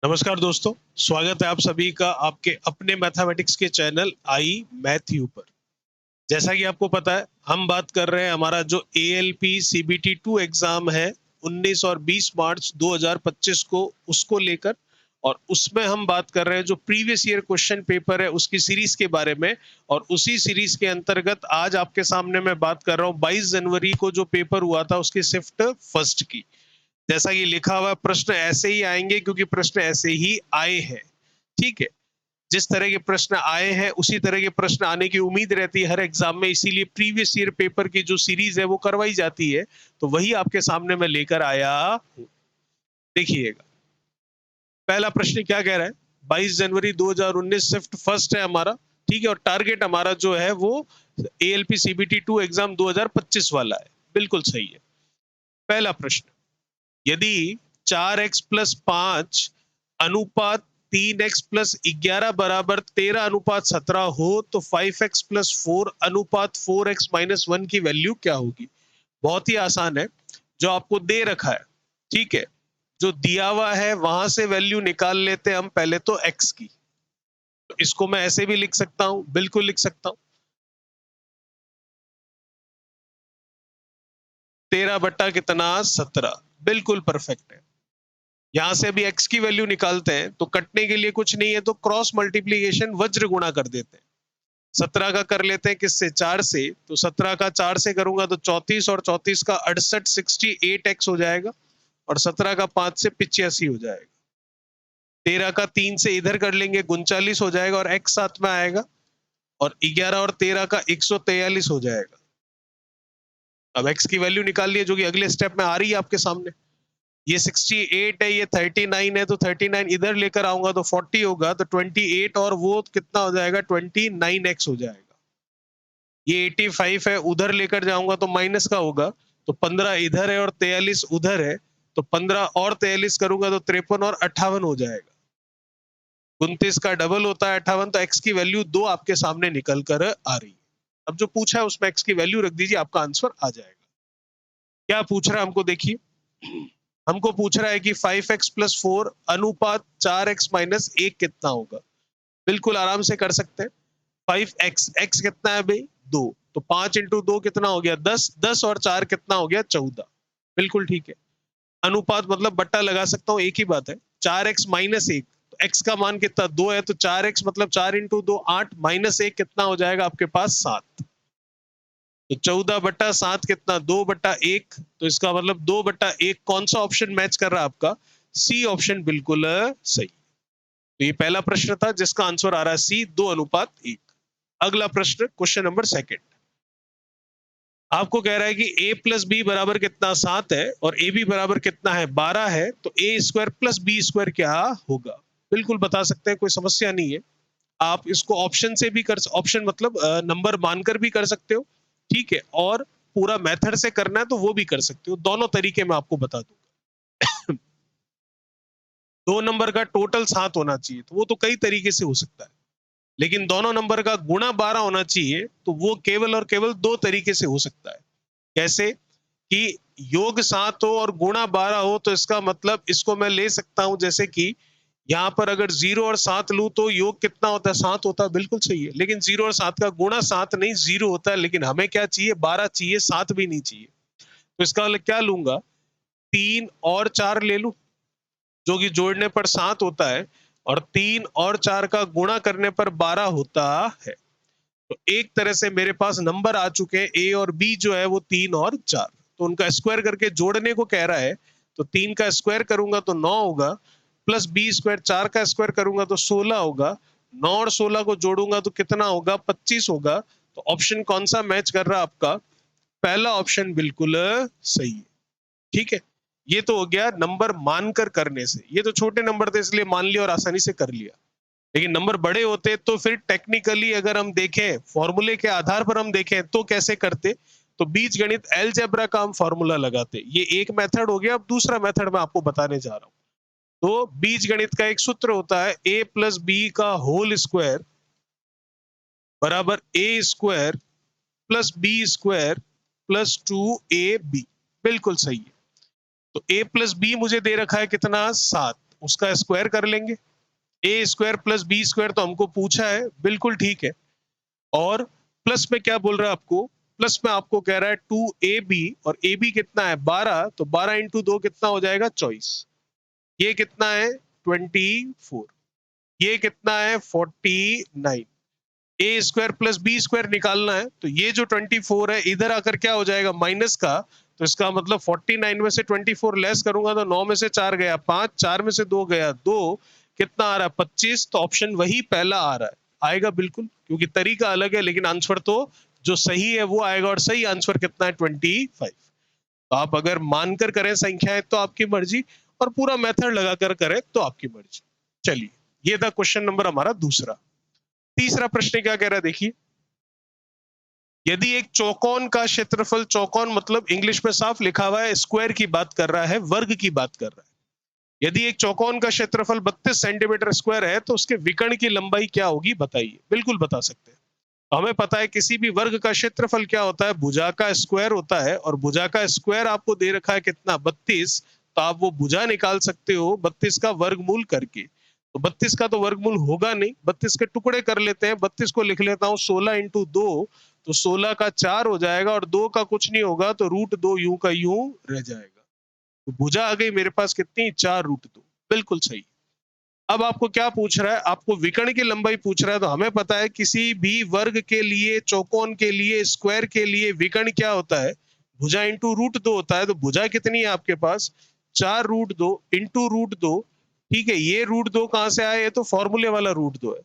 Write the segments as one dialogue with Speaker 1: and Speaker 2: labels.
Speaker 1: नमस्कार दोस्तों, स्वागत है आप सभी का आपके अपने मैथमेटिक्स के चैनल आई मैथ यू पर। जैसा कि आपको पता है, हम बात कर रहे हैं हमारा जो एएलपी सीबीटी 2 एग्जाम है 19 और 20 मार्च 2025 को, उसको लेकर। और उसमें हम बात कर रहे हैं जो प्रीवियस ईयर क्वेश्चन पेपर है उसकी सीरीज के बारे में। और उसी सीरीज के अंतर्गत आज आपके सामने मैं बात कर रहा हूँ 22 जनवरी को जो पेपर हुआ था उसकी शिफ्ट फर्स्ट की। जैसा कि लिखा हुआ प्रश्न ऐसे ही आएंगे क्योंकि प्रश्न ऐसे ही आए हैं। ठीक है, जिस तरह के प्रश्न आए हैं उसी तरह के प्रश्न आने की उम्मीद रहती है हर एग्जाम में, इसीलिए प्रीवियस ईयर पेपर की जो सीरीज है वो करवाई जाती है। तो वही आपके सामने मैं लेकर आया हूं। देखिएगा, पहला प्रश्न क्या कह रहा है। 22 जनवरी 2019 शिफ्ट फर्स्ट है हमारा। ठीक है, और टारगेट हमारा जो है वो एएलपी सीबीटी 2 एग्जाम 2025 वाला है। बिल्कुल सही है। पहला प्रश्न, यदि 4x+5 अनुपात 3x+11 बराबर 13:17 हो तो 5x+4 अनुपात 4x-1 की वैल्यू क्या होगी। बहुत ही आसान है, जो आपको दे रखा है। ठीक है, जो दिया हुआ है वहां से वैल्यू निकाल लेते हैं हम पहले तो x की। तो इसको मैं ऐसे भी लिख सकता हूं, बिल्कुल लिख सकता हूं, 13 बट्टा कितना 17। बिल्कुल परफेक्ट है। यहां से अभी x की वैल्यू निकालते हैं तो कटने के लिए कुछ नहीं है, तो क्रॉस मल्टीप्लीकेशन वज्र गुणा कर देते हैं। 17 का कर लेते हैं किससे, 4 से। तो 17 का 4 से करूंगा तो 34, और 34 का 68 68x हो जाएगा। और 17 का 5 से 85 हो जाएगा। 13 का 3 से इधर कर लेंगे 39 हो जाएगा और x साथ में आएगा। और 11 और 13 का 143 हो जाएगा। अब x की वैल्यू निकाल लिए जो कि अगले स्टेप में आ रही है आपके सामने। ये 68 है, ये 39 है, तो 39 इधर लेकर आऊंगा तो 40 होगा, तो 28 और वो कितना हो जाएगा 29x हो जाएगा। ये 85 है, उधर लेकर जाऊंगा तो माइनस का होगा, तो 15 इधर है और 43 उधर है, तो 15 और 43 करूंगा तो 53 और 58 हो जाएगा। 29 का डबल होता है 58, तो x की वैल्यू 2 आपके सामने निकल कर आ रही है। अब जो पूछा है उसमें x की वैल्यू रख दीजिए, आपका आंसर आ जाएगा। क्या पूछ रहा है हमको, देखिए। हमको पूछ रहा है कि 5x+4 अनुपात 4x-1 कितना होगा। बिल्कुल आराम से कर सकते हैं। 5x, x कितना है भाई 2, तो 5 इंटू 2 कितना हो गया 10, 10 और 4 कितना हो गया 14। बिल्कुल ठीक है। अनुपात मतलब बट्टा लगा सकता हूँ, एक ही बात है। 4x-1, तो x का मान कितना 2 है, तो 4x मतलब 4 इंटू 2 8, -1 कितना हो जाएगा आपके पास 7। तो 14/7 कितना 2/1, तो इसका मतलब 2/1 कौन सा ऑप्शन मैच कर रहा है आपका, सी ऑप्शन बिल्कुल सही। तो ये पहला प्रश्न था जिसका आंसर आ रहा है सी, 2:1। अगला प्रश्न, क्वेश्चन नंबर सेकंड। आपको कह रहा है कि a प्लस बी बराबर कितना 7 है और ए बी बराबर कितना है 12 है, तो ए स्क्वायर प्लस बी स्क्वायर क्या होगा। बिल्कुल बता सकते हैं, कोई समस्या नहीं है। आप इसको ऑप्शन से भी कर, ऑप्शन मतलब नंबर मानकर भी कर सकते हो। ठीक है, और पूरा मेथड से करना है तो वो भी कर सकते हो। दोनों तरीके मैं आपको बता दूंगा। 2 नंबर का टोटल 7 होना चाहिए, तो वो तो कई तरीके से हो सकता है। लेकिन दोनों नंबर का गुणा 12 होना चाहिए, तो वो केवल और केवल 2 तरीके से हो सकता है। कैसे कि योग 7 हो और गुणा 12 हो, तो इसका मतलब इसको मैं ले सकता हूं जैसे कि यहाँ पर अगर 0 और 7 लूं तो योग कितना होता है 7 होता है। बिल्कुल सही है, लेकिन 0 और 7 का गुणा 7 नहीं 0 होता है, लेकिन हमें क्या चाहिए 12 चाहिए, 7 भी नहीं चाहिए। तो इसका क्या लूंगा, 3 और 4 ले लूं, जो कि जोड़ने पर 7 होता है, और 3 और 4 का गुणा करने पर 12 होता है। तो एक तरह से मेरे पास नंबर आ चुके हैं, ए और बी जो है वो 3 और 4, तो उनका स्क्वायर करके जोड़ने को कह रहा है। तो 3 का स्क्वायर करूंगा तो 9 होगा, प्लस बी स्क्वायर 4 का स्क्वायर करूंगा तो 16 होगा, 9 और 16 को जोड़ूंगा तो कितना होगा 25 होगा। तो ऑप्शन कौन सा मैच कर रहा है आपका, पहला ऑप्शन बिल्कुल सही है। ठीक है, ये तो हो गया नंबर मानकर करने से। ये तो छोटे नंबर थे इसलिए मान लिया और आसानी से कर लिया। लेकिन नंबर बड़े होते तो फिर टेक्निकली अगर हम देखें, फॉर्मूले के आधार पर हम देखें तो कैसे करते, तो बीज गणित अलजेब्रा का हम फॉर्मूला लगाते। ये एक मेथड हो गया। अब दूसरा मेथड मैं आपको बताने जा रहा हूं। तो बीज गणित का एक सूत्र होता है, a प्लस बी का होल स्क्वायर बराबर a square plus b square plus 2ab। बिल्कुल सही है। तो a प्लस बी मुझे दे रखा है कितना 7, उसका स्क्वायर कर लेंगे। ए स्क्वायर प्लस बी स्क्वायर तो हमको पूछा है, बिल्कुल ठीक है। और प्लस में क्या बोल रहा है आपको, प्लस में आपको कह रहा है 2ab, और ab कितना है 12, तो 12 इंटू 2 कितना हो जाएगा 24। ये कितना है 24, ये कितना है 49। ए स्क्वायर प्लस बी स्क्वायर निकालना है, तो ये जो 24 है इधर आकर क्या हो जाएगा माइनस का, तो इसका मतलब 49 में से 24 लेस करूंगा तो 9 में से 4 गया 5, 4 में से 2 गया 2, कितना आ रहा है 25। तो ऑप्शन वही पहला आ रहा है, आएगा बिल्कुल, क्योंकि तरीका अलग है लेकिन आंसर तो जो सही है वो आएगा, और सही आंसर कितना है 25। तो आप अगर मानकर करें संख्याएं तो आपकी मर्जी, और पूरा मेथड लगाकर करें तो आपकी मर्जी। चलिए, ये था क्वेश्चन नंबर हमारा दूसरा। तीसरा प्रश्न क्या कह रहा है देखिए, यदि एक चौकोन का क्षेत्रफल, चौकोन मतलब इंग्लिश में साफ लिखा हुआ है स्क्वायर की बात कर रहा है, वर्ग की बात कर रहा है। यदि एक चौकोन का क्षेत्रफल 32 सेंटीमीटर स्क्वायर है तो उसके विकर्ण की लंबाई क्या होगी बताइए। बिल्कुल बता सकते हैं। तो हमें पता है किसी भी वर्ग का क्षेत्रफल क्या होता है, भुजा का स्क्वायर होता है, और भुजा का स्क्वायर आपको दे रखा है कितना 32, तो आप वो भुजा निकाल सकते हो 32 का वर्गमूल करके। तो 32 का तो वर्गमूल होगा नहीं, 32 के टुकड़े कर लेते हैं, 32 को लिख लेता हूं 16 इंटू 2, तो 16 का 4 हो जाएगा, और 2 का कुछ नहीं होगा तो √2 यूं का यूं रह जाएगा। तो भुजा आ गई मेरे पास कितनी 4√2, बिल्कुल सही। अब आपको क्या पूछ रहा है, आपको विकर्ण की लंबाई पूछ रहा है। तो हमें पता है किसी भी वर्ग के लिए, चौकोन के लिए, स्क्वायर के लिए विकर्ण क्या होता है, भुजा इंटू √2 होता है। तो भुजा कितनी है आपके पास 4√2 इंटू √2, ठीक है। ये √2 कहां से आया, ये तो फॉर्मूले वाला √2 है।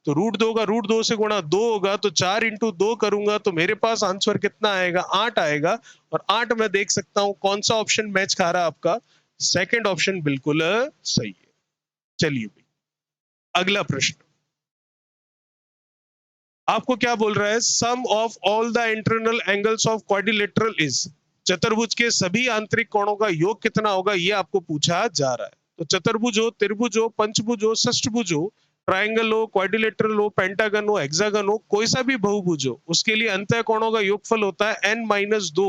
Speaker 1: तो √2 का √2 से गुणा 2 होगा, तो 4 इंटू 2 करूंगा तो मेरे पास आंसर कितना आएगा 8 आएगा। और 8 में देख सकता हूं कौन सा ऑप्शन मैच खा रहा है आपका, सेकंड ऑप्शन बिल्कुल सही है। चलिए भाई, अगला प्रश्न आपको क्या बोल रहा है, sum of all the internal angles of quadrilateral is, चतुर्भुज के सभी आंतरिक कोणों का योग कितना होगा ये आपको पूछा जा रहा है। तो चतुर्भुज हो, त्रिभुज हो, पंचभुज हो, षष्ठभुज हो, ट्रायंगल हो, क्वाड्रिलेटरल हो, पेंटागन हो, हेक्सागन हो, कोई सा भी बहुभुज हो, उसके लिए अंतः कोणों का योगफल होता है n-2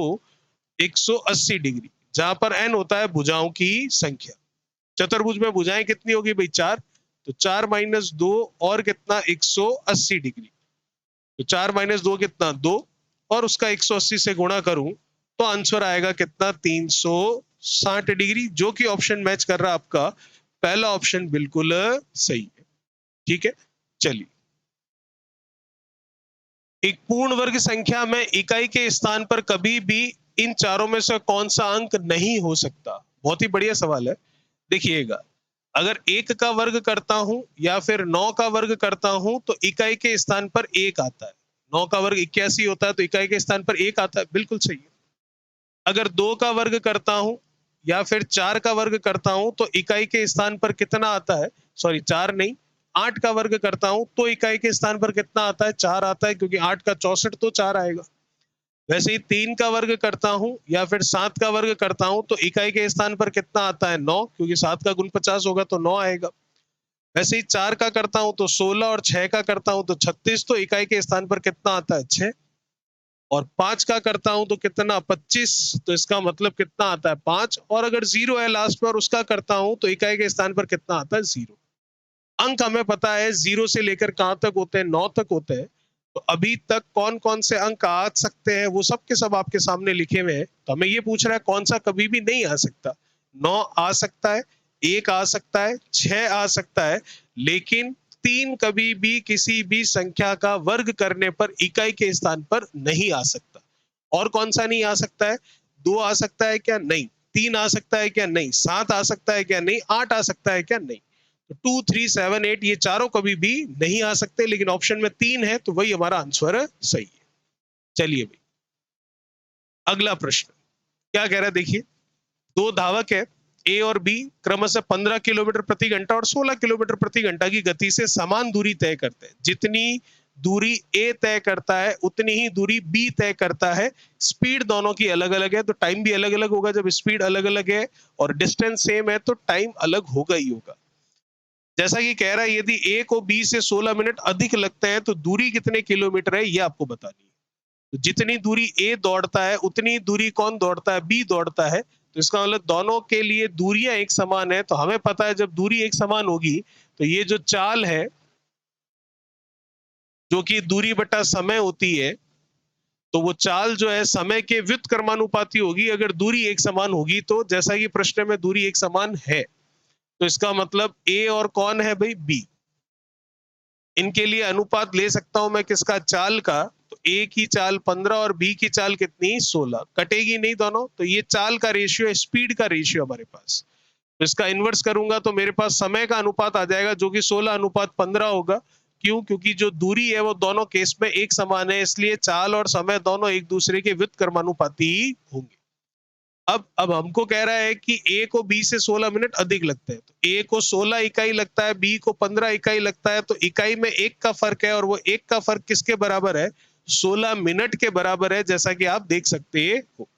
Speaker 1: 180 डिग्री, जहां पर n होता है भुजाओं की संख्या। चतुर्भुज में भुजाएं कितनी होगी भाई 4, तो 4-2 और कितना 180 डिग्री, तो 4-2 कितना 2, और उसका 180 से गुणा करूं तो आंसर आएगा कितना 360 डिग्री, जो कि ऑप्शन मैच कर रहा है आपका पहला ऑप्शन बिल्कुल सही है। ठीक है, चलिए, एक पूर्ण वर्ग संख्या में इकाई के स्थान पर कभी भी इन चारों में से कौन सा अंक नहीं हो सकता। बहुत ही बढ़िया सवाल है। देखिएगा, अगर 1 का वर्ग करता हूं या फिर 9 का वर्ग करता हूं तो इकाई के स्थान पर 1 आता है। 9 का वर्ग 81 होता है तो इकाई के स्थान पर 1 आता है, बिल्कुल सही है। अगर 2 का वर्ग करता हूं या फिर 4 का वर्ग करता हूं तो इकाई के स्थान पर कितना आता है, सॉरी 4 नहीं, 8 का वर्ग करता हूं तो इकाई के स्थान पर कितना आता है 4 आता है, क्योंकि 8 का 64 तो 4 आएगा। वैसे ही 3 का वर्ग करता हूं या फिर 7 का वर्ग करता हूं तो इकाई के स्थान पर कितना आता है 9, क्योंकि 7 का गुण 50 होगा तो 9 आएगा। वैसे ही 4 का करता हूं तो 16, और 6 का करता हूं तो 36, तो इकाई के स्थान पर कितना आता है 6, और 5 का करता हूं तो कितना 25, तो इसका मतलब कितना आता है 5, और अगर 0 है लास्ट में और उसका करता हूं तो इकाई के स्थान पर कितना आता है 0। अंक हमें पता है 0 से लेकर कहां तक होते हैं, 9 तक होते हैं। तो अभी तक कौन कौन से अंक आ सकते हैं वो सब के सब आपके सामने लिखे हुए हैं। तो हमें ये पूछ रहा है कौन सा कभी भी नहीं आ सकता। 9 आ सकता है, 1 आ सकता है, 6 आ सकता है, लेकिन 3 कभी भी किसी भी संख्या का वर्ग करने पर इकाई के स्थान पर नहीं आ सकता। और कौन सा नहीं आ सकता है, 2 आ सकता है क्या, नहीं। 3 आ सकता है क्या, नहीं। 7 आ सकता है क्या, नहीं। 8 आ सकता है क्या, नहीं। 2, 3, 7, 8 ये चारों कभी भी नहीं आ सकते, लेकिन ऑप्शन में 3 है तो वही हमारा आंसर सही है। चलिए भाई, अगला प्रश्न क्या कह रहा है देखिए, दो धावक है ए और बी, क्रमशः 15 किलोमीटर प्रति घंटा और 16 किलोमीटर प्रति घंटा की गति से समान दूरी तय करते हैं। जितनी दूरी ए तय करता है उतनी ही दूरी बी तय करता है। स्पीड दोनों की अलग अलग है, तो टाइम भी अलग अलग होगा। जब स्पीड अलग अलग है और डिस्टेंस सेम है तो टाइम अलग होगा ही होगा। जैसा कि कह रहा है यदि ए को बी से 16 मिनट अधिक लगते हैं तो दूरी कितने किलोमीटर है ये आपको बतानी है। तो जितनी दूरी ए दौड़ता है उतनी दूरी कौन दौड़ता है, बी दौड़ता है। तो इसका मतलब दोनों के लिए दूरियां एक समान है। तो हमें पता है जब दूरी एक समान होगी तो ये जो चाल है जो कि दूरी बटा समय होती है, तो वो चाल जो है समय के व्युत्क्रमानुपाती होगी अगर दूरी एक समान होगी। तो जैसा कि प्रश्न में दूरी एक समान है, तो इसका मतलब ए और कौन है भाई, बी। इनके लिए अनुपात ले सकता हूं मैं किसका, चाल का। तो ए की चाल 15 और बी की चाल कितनी, 16। कटेगी नहीं दोनों, तो ये चाल का रेशियो है, स्पीड का रेशियो हमारे पास। तो इसका इन्वर्स करूंगा तो मेरे पास समय का अनुपात आ जाएगा जो कि 16:15 होगा। क्यों? क्योंकि जो दूरी है वो दोनों केस में एक समान है, इसलिए चाल और समय दोनों एक दूसरे के व्युत्क्रमानुपाती होंगे। अब हमको कह रहा है कि ए को बी से 16 मिनट अधिक लगते हैं। तो ए को 16 इकाई लगता है, बी को 15 इकाई लगता है। तो इकाई में एक का फर्क है और वो एक का फर्क किसके बराबर है, 16 मिनट के बराबर है, जैसा कि आप देख सकते हो।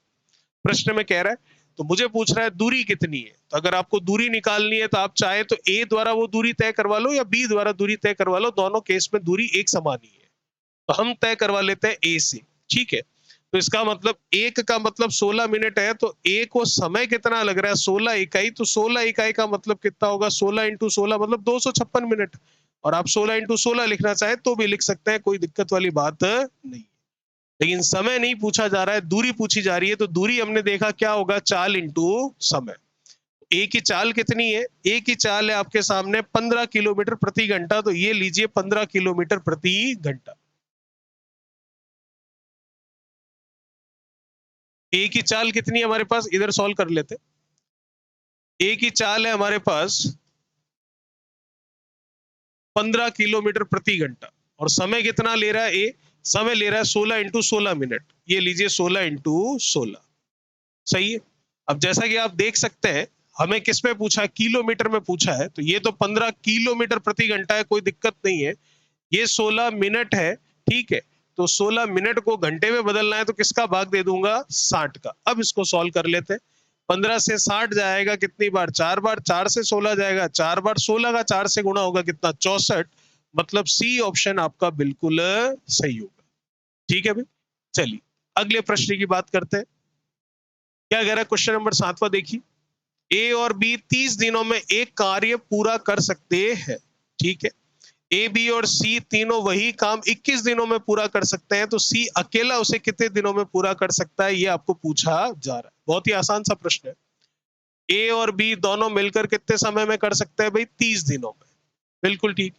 Speaker 1: प्रश्न में कह रहा है, तो मुझे पूछ रहा है दूरी कितनी है। तो अगर आपको दूरी निकालनी है तो आप चाहे तो ए द्वारा वो दूरी तय करवा लो या बी द्वारा दूरी तय करवा लो, दोनों केस में दूरी एक समान ही है। तो हम तय करवा लेते हैं ए से, ठीक है। तो इसका मतलब एक का मतलब 16 मिनट है, तो ए को समय कितना लग रहा है, 16 इकाई। तो 16 इकाई का मतलब कितना होगा, 16 इंटू 16 मतलब 256 मिनट। और आप 16 इंटू 16 लिखना चाहे तो भी लिख सकते हैं, कोई दिक्कत वाली बात नहीं। लेकिन समय नहीं पूछा जा रहा है, दूरी पूछी जा रही है। तो दूरी हमने देखा क्या होगा, चाल इंटू समय। ए की चाल कितनी है, ए की चाल है आपके सामने 15 किलोमीटर प्रति घंटा। तो ये लीजिए 15 किलोमीटर प्रति घंटा। ए की चाल कितनी है हमारे पास, इधर सॉल्व कर लेते। ए की चाल है हमारे पास 15 किलोमीटर प्रति घंटा और समय कितना ले रहा है, ए समय ले रहा है 16 इंटू 16 मिनट। ये लीजिए 16 इंटू 16, सही है। अब जैसा कि आप देख सकते हैं हमें किस में पूछा, किलोमीटर में पूछा है। तो ये तो 15 किलोमीटर प्रति घंटा है, कोई दिक्कत नहीं है। ये 16 मिनट है, ठीक है। तो 16 मिनट को घंटे में बदलना है तो किसका भाग दे दूंगा, 60 का। अब इसको सॉल्व कर लेते हैं। 15 से 60 जाएगा कितनी बार, 4 बार। 4 से 16 जाएगा 4 बार। 16 का 4 से गुणा होगा कितना, 64। मतलब सी ऑप्शन आपका बिल्कुल सही होगा, ठीक है भाई। चलिए अगले प्रश्न की बात करते हैं। क्या कह रहा है क्वेश्चन नंबर 7वां, देखिए। ए और बी 30 दिनों में एक कार्य पूरा कर सकते हैं, ठीक है। ए, बी और सी तीनों वही काम 21 दिनों में पूरा कर सकते हैं। तो सी अकेला उसे कितने दिनों में पूरा कर सकता है, ये आपको पूछा जा रहा है। बहुत ही आसान सा प्रश्न है। ए और बी दोनों मिलकर कितने समय में कर सकते हैं भाई, 30 दिनों में। बिल्कुल ठीक।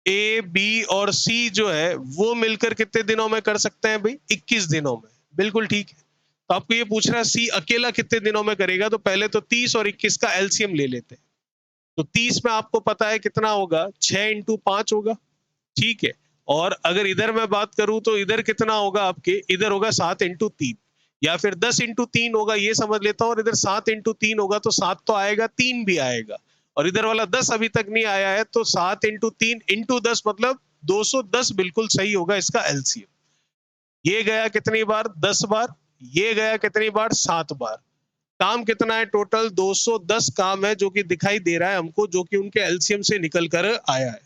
Speaker 1: ए, बी और सी जो है वो मिलकर कितने दिनों में कर सकते हैं भाई, 21 दिनों में। बिल्कुल ठीक है। तो आपको ये पूछ रहा है सी अकेला कितने दिनों में करेगा। तो पहले तो 30 और 21 का एलसीएम ले लेते हैं। तो 30 में आपको पता है कितना होगा, 6 इंटू 5 होगा, ठीक है। और अगर इधर मैं बात करूं तो इधर कितना होगा आपके, इधर होगा 7 इंटू 3 या फिर 10 इंटू 3 होगा, ये समझ लेता हूं। और इधर 7 इंटू 3 होगा तो 7 तो आएगा, 3 भी आएगा। और इधर वाला 10 अभी तक नहीं आया है, तो 7 इंटू 3 इंटू 10 मतलब 210 बिल्कुल सही होगा इसका एलसीएम। ये गया कितनी बार, 10 बार। ये गया कितनी बार, 7 बार। काम कितना है टोटल, 210 काम है जो कि दिखाई दे रहा है हमको, जो कि उनके एलसीएम से निकल कर आया है।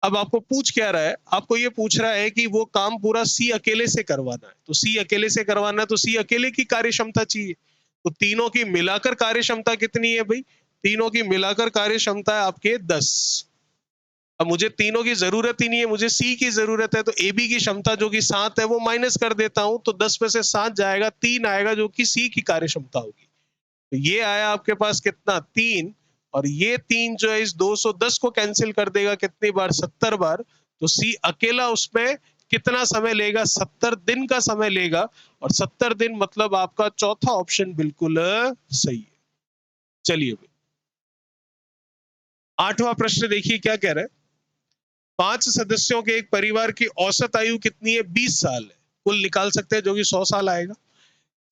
Speaker 1: अब आपको पूछ क्या रहा है, आपको ये पूछ रहा है कि वो काम पूरा सी अकेले से करवाना है। तो सी अकेले से करवाना है तो सी अकेले की कार्य क्षमता चाहिए। तो तीनों की मिलाकर कार्य क्षमता कितनी है भाई, तीनों की मिलाकर कार्य क्षमता है आपके 10। अब मुझे तीनों की जरूरत ही नहीं है, मुझे सी की जरूरत है। तो ए बी की क्षमता जो कि 7 है वो माइनस कर देता हूं। तो 10 में से 7 जाएगा, 3 आएगा जो कि सी की कार्य क्षमता होगी। तो ये आया आपके पास कितना, 3। और ये 3 जो है इस 210 को कैंसिल कर देगा कितनी बार, 70 बार। तो सी अकेला उसमें कितना समय लेगा, 70 दिन का समय लेगा। और 70 दिन मतलब आपका चौथा ऑप्शन बिल्कुल सही है। चलिए 8वां प्रश्न देखिए क्या कह रहा है। 5 सदस्यों के एक परिवार की औसत आयु कितनी है, 20 साल है। कुल निकाल सकते हैं जो कि 100 साल आएगा।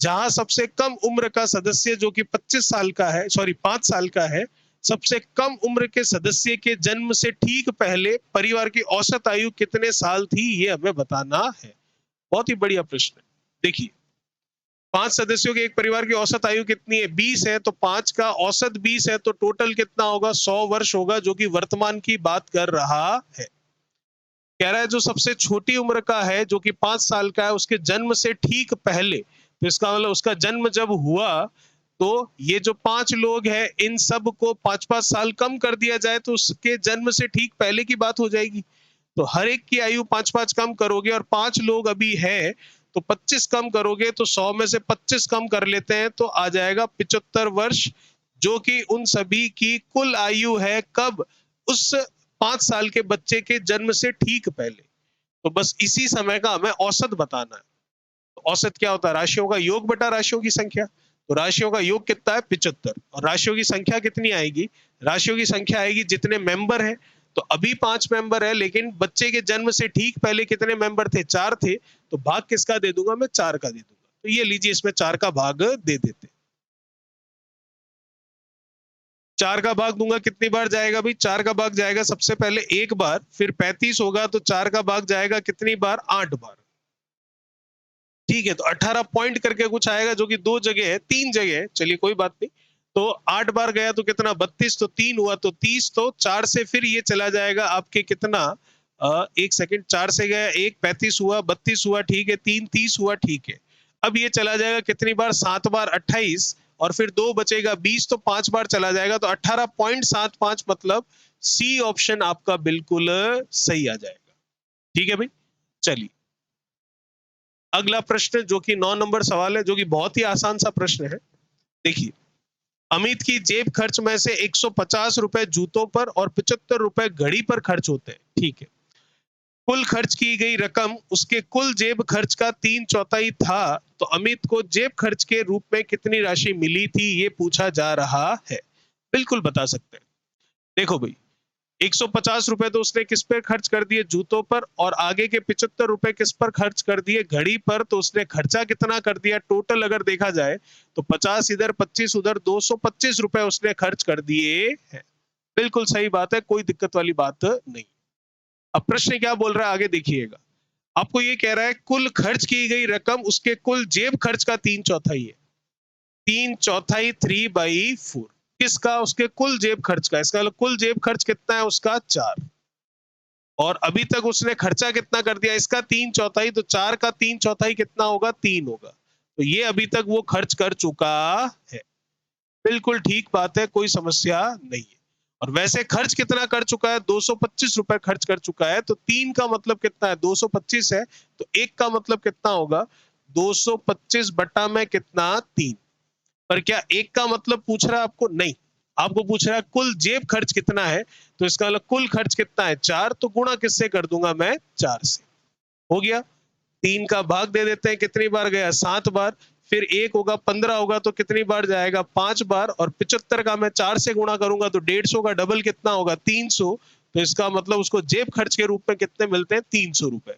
Speaker 1: जहां सबसे कम उम्र का सदस्य जो कि 25 साल का है, सॉरी 5 साल का है, सबसे कम उम्र के सदस्य के जन्म से ठीक पहले परिवार की औसत आयु कितने साल थी, ये हमें बताना है। बहुत ही बढ़िया प्रश्न है। देखिए 5 सदस्यों के एक परिवार की औसत आयु कितनी है, 20 है। तो 5 का औसत 20 है तो टोटल कितना होगा, 100 वर्ष होगा, जो कि वर्तमान की बात कर रहा है। कह रहा है जो सबसे छोटी उम्र का है जो कि 5 साल का है, उसके जन्म से ठीक पहले, तो इसका मतलब उसका जन्म जब हुआ तो ये जो 5 लोग हैं इन सब को 5-5 साल कम कर दिया जाए तो उसके जन्म से ठीक पहले की बात हो जाएगी। तो हर एक की आयु 5-5 कम करोगे और 5 लोग अभी है तो 25 कम करोगे तो 100 में से 25 कम कर लेते हैं तो आ जाएगा 75 वर्ष, जो कि उन सभी की कुल आयु है कब, उस 5 साल के बच्चे के जन्म से ठीक पहले। तो बस इसी समय का हमें औसत बताना है। तो औसत क्या होता है, राशियों का योग बटा राशियों की संख्या। तो राशियों का योग कितना है 75 और राशियों की संख्या कितनी आएगी, राशियों की संख्या आएगी जितने मेंबर हैं। तो अभी 5 मेंबर है लेकिन बच्चे के जन्म से ठीक पहले कितने मेंबर थे, 4 थे। तो भाग किसका दे दूंगा मैं, 4 का दे दूंगा। तो ये लीजिए इसमें 4 का भाग दे देते हैं। 4 का भाग दूंगा कितनी बार जाएगा भाई, 4 का भाग जाएगा सबसे पहले एक बार, फिर 35 होगा तो 4 का भाग जाएगा कितनी बार, 8 बार। ठीक है, तो 18 पॉइंट करके कुछ आएगा जो कि 2 जगह है, 3 जगह है, चलिए कोई बात नहीं। तो 8 बार गया तो कितना 32, तो 3 हुआ तो 30, तो 4 से फिर ये चला जाएगा आपके कितना, एक सेकंड, 4 से गया 1, 35 हुआ, 32 हुआ, ठीक है, 3 30 हुआ, ठीक है। अब ये चला जाएगा कितनी बार, 7 बार 28 और फिर 2 बचेगा 20, तो 5 बार चला जाएगा तो 18.75, मतलब सी ऑप्शन आपका बिल्कुल सही आ जाएगा। ठीक है भाई, चलिए अगला प्रश्न जो कि 9 नंबर सवाल है, जो कि बहुत ही आसान सा प्रश्न है। देखिए, अमित की जेब खर्च में से 150 रुपए जूतों पर और 75 रुपए घड़ी पर खर्च होते हैं। ठीक है, कुल खर्च की गई रकम उसके कुल जेब खर्च का 3/4 था। तो अमित को जेब खर्च के रूप में कितनी राशि मिली थी, ये पूछा जा रहा है। बिल्कुल बता सकते हैं। देखो भाई, 150 रुपए तो उसने किस पे खर्च कर दिए, जूतों पर, और आगे के 75 रुपए किस पर खर्च कर दिए, घड़ी पर। तो उसने खर्चा कितना कर दिया, टोटल अगर देखा जाए तो 50 इधर 25 उधर, 225 रुपए उसने खर्च कर दिए हैं। बिल्कुल सही बात है, कोई दिक्कत वाली बात नहीं। अब प्रश्न क्या बोल रहा है आगे देखिएगा, आपको ये कह रहा है कुल खर्च की गई रकम उसके कुल जेब खर्च का 3/4 है। 3/4 3/4 किसका, उसके कुल जेब खर्च का। इसका मतलब कुल जेब खर्च कितना है उसका, 4, और अभी तक उसने खर्चा कितना कर दिया इसका, 3/4, तो 4 का 3/4 कितना होगा, 3 होगा। तो ये अभी तक वो खर्च कर चुका है। बिल्कुल ठीक बात है, कोई समस्या नहीं है। और वैसे खर्च कितना कर चुका है, 225 रुपए खर्च कर चुका है। तो 3 का मतलब कितना है, 225 है, तो 1 का मतलब कितना होगा, 225 बटा में कितना, 3। पर क्या 1 का मतलब पूछ रहा है आपको, नहीं, आपको पूछ रहा है कुल जेब खर्च कितना है। तो इसका मतलब कुल खर्च कितना है, 4, तो गुणा किससे कर दूंगा मैं, 4 से। हो गया, 3 का भाग दे देते हैं, कितनी बार गया, 7 बार। फिर 1 होगा, 15 होगा तो कितनी बार जाएगा, 5 बार। और 75 का मैं 4 से गुणा करूंगा तो 150 का डबल कितना होगा, 300। तो इसका मतलब उसको जेब खर्च के रूप में कितने मिलते हैं, 300 रुपए।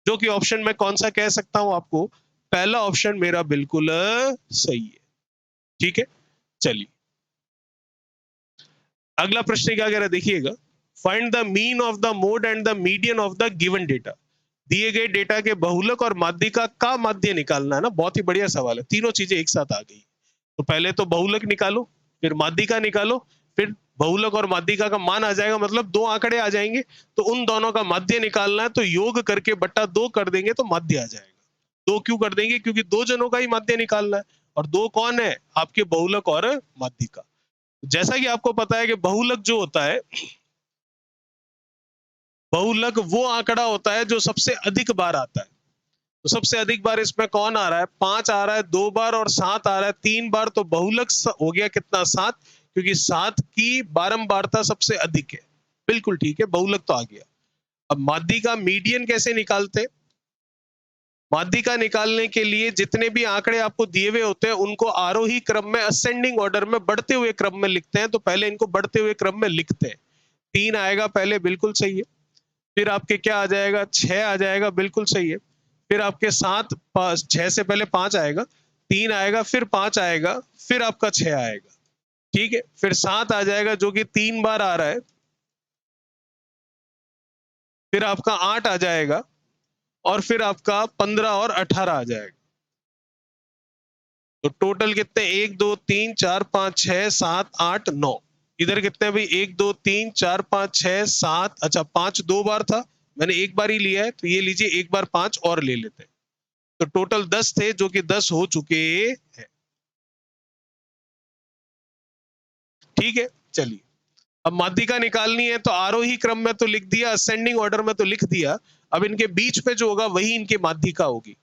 Speaker 1: जो कि ऑप्शन में कौन सा कह सकता हूं आपको, पहला ऑप्शन मेरा बिल्कुल सही है। ठीक है, चलिए अगला प्रश्न क्या कह रहा है, देखिएगा, find the mean of the mode and the median of the given data. दिए गए डेटा के बहुलक और माध्यिका का माध्य निकालना है ना, बहुत ही बढ़िया सवाल है, तीनों चीजें एक साथ आ गई। तो पहले तो बहुलक निकालो, फिर माध्यिका निकालो, फिर बहुलक और माध्यिका का मान आ जाएगा, मतलब 2 आंकड़े आ जाएंगे। तो उन दोनों का माध्य निकालना है, तो योग करके बट्टा 2 कर देंगे तो माध्य आ जाएगा। 2 क्यों कर देंगे, क्योंकि 2 जनों का ही माध्य निकालना है, और 2 कौन है, आपके बहुलक और माध्यिका। जैसा कि आपको पता है कि बहुलक जो होता है, बहुलक वो आंकड़ा होता है जो सबसे अधिक बार आता है। तो सबसे अधिक बार इसमें कौन आ रहा है, 5 आ रहा है 2 बार, और 7 आ रहा है 3 बार। तो बहुलक हो गया कितना, 7, क्योंकि 7 की बारंबारता सबसे अधिक है। बिल्कुल ठीक है, बहुलक तो आ गया। अब माध्य का मीडियन कैसे निकालते हैं, माध्य का निकालने के लिए जितने भी आंकड़े आपको दिए हुए होते हैं उनको आरोही क्रम में, असेंडिंग ऑर्डर में, बढ़ते हुए क्रम में लिखते हैं। तो पहले इनको बढ़ते हुए क्रम में लिखते हैं। 3 आएगा पहले, बिल्कुल सही है। फिर आपके क्या आ जाएगा, 6 आ जाएगा, बिल्कुल सही है। फिर आपके 7, 6 से पहले 5 आएगा, 3 आएगा, फिर 5 आएगा, फिर आपका 6 आएगा। ठीक है, फिर 7 आ जाएगा जो कि 3 बार आ रहा है, फिर आपका 8 आ जाएगा, और फिर आपका 15 और 18 आ जाएगा। तो टोटल कितने, 1 2 3 4 5 6 7 8 9। इधर कितने भाई, 1 2 3 4 5 6 7, अच्छा 5 2 बार था, मैंने एक बार ही लिया है, तो ये लीजिए एक बार 5 और ले लेते हैं। तो टोटल 10 थे जो कि 10 हो चुके हैं। ठीक है, चलिए अब माध्यिका निकालनी है तो आरोही क्रम में तो लिख दिया, असेंडिंग ऑर्डर में तो लिख दिया। अब इनके बीच पे जो होगा वही इनकी माध्यिका होगी।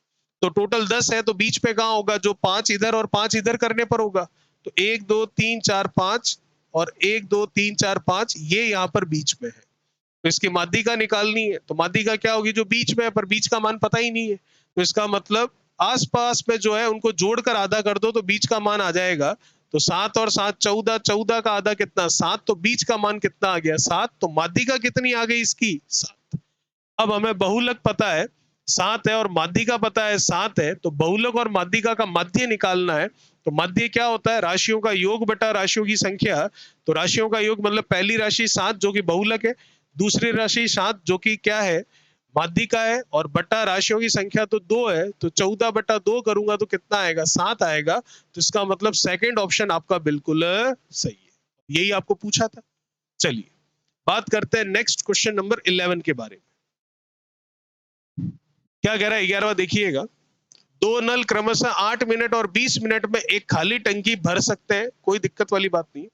Speaker 1: तो टोटल 10 है तो बीच पे कहाँ होगा, जो 5 इधर और 5 इधर करने पर होगा। तो 1 2 3 4 5 और 1 2 3 4 5 ये यहाँ पर बीच में है। तो इसकी माध्यिका निकालनी है तो माध्यिका क्या होगी, जो बीच में है, पर बीच का मान पता ही नहीं है। तो इसका मतलब आसपास में जो है उनको जोड़कर आधा कर दो तो बीच का मान आ जाएगा। तो 7 और 7 14, 14 का आधा कितना 7, तो बीच का मान कितना आ गया 7। तो माध्यिका कितनी आ गई इसकी 7। अब हमें बहुलक पता है 7 है और माध्यिका पता है 7 है, तो बहुलक और माध्यिका का माध्य निकालना है। तो माध्य क्या होता है, राशियों का योग बटा राशियों की संख्या। तो राशियों का योग मतलब पहली राशि 7 जो कि बहुलक है, दूसरी राशि 7 जो कि क्या है माध्यिका है, और बटा राशियों की संख्या तो 2 है, तो 14 बटा 2 करूंगा तो कितना आएगा 7 आएगा। तो इसका मतलब सेकंड ऑप्शन आपका बिल्कुल सही है, यही आपको पूछा था। चलिए बात करते हैं नेक्स्ट क्वेश्चन नंबर 11 के बारे में। क्या कह रहा है 11वां, देखिएगा। दो नल क्रमशः 8 मिनट और 20 मिनट में एक खाली टंकी भर सकते हैं, कोई दिक्कत वाली बात नहीं।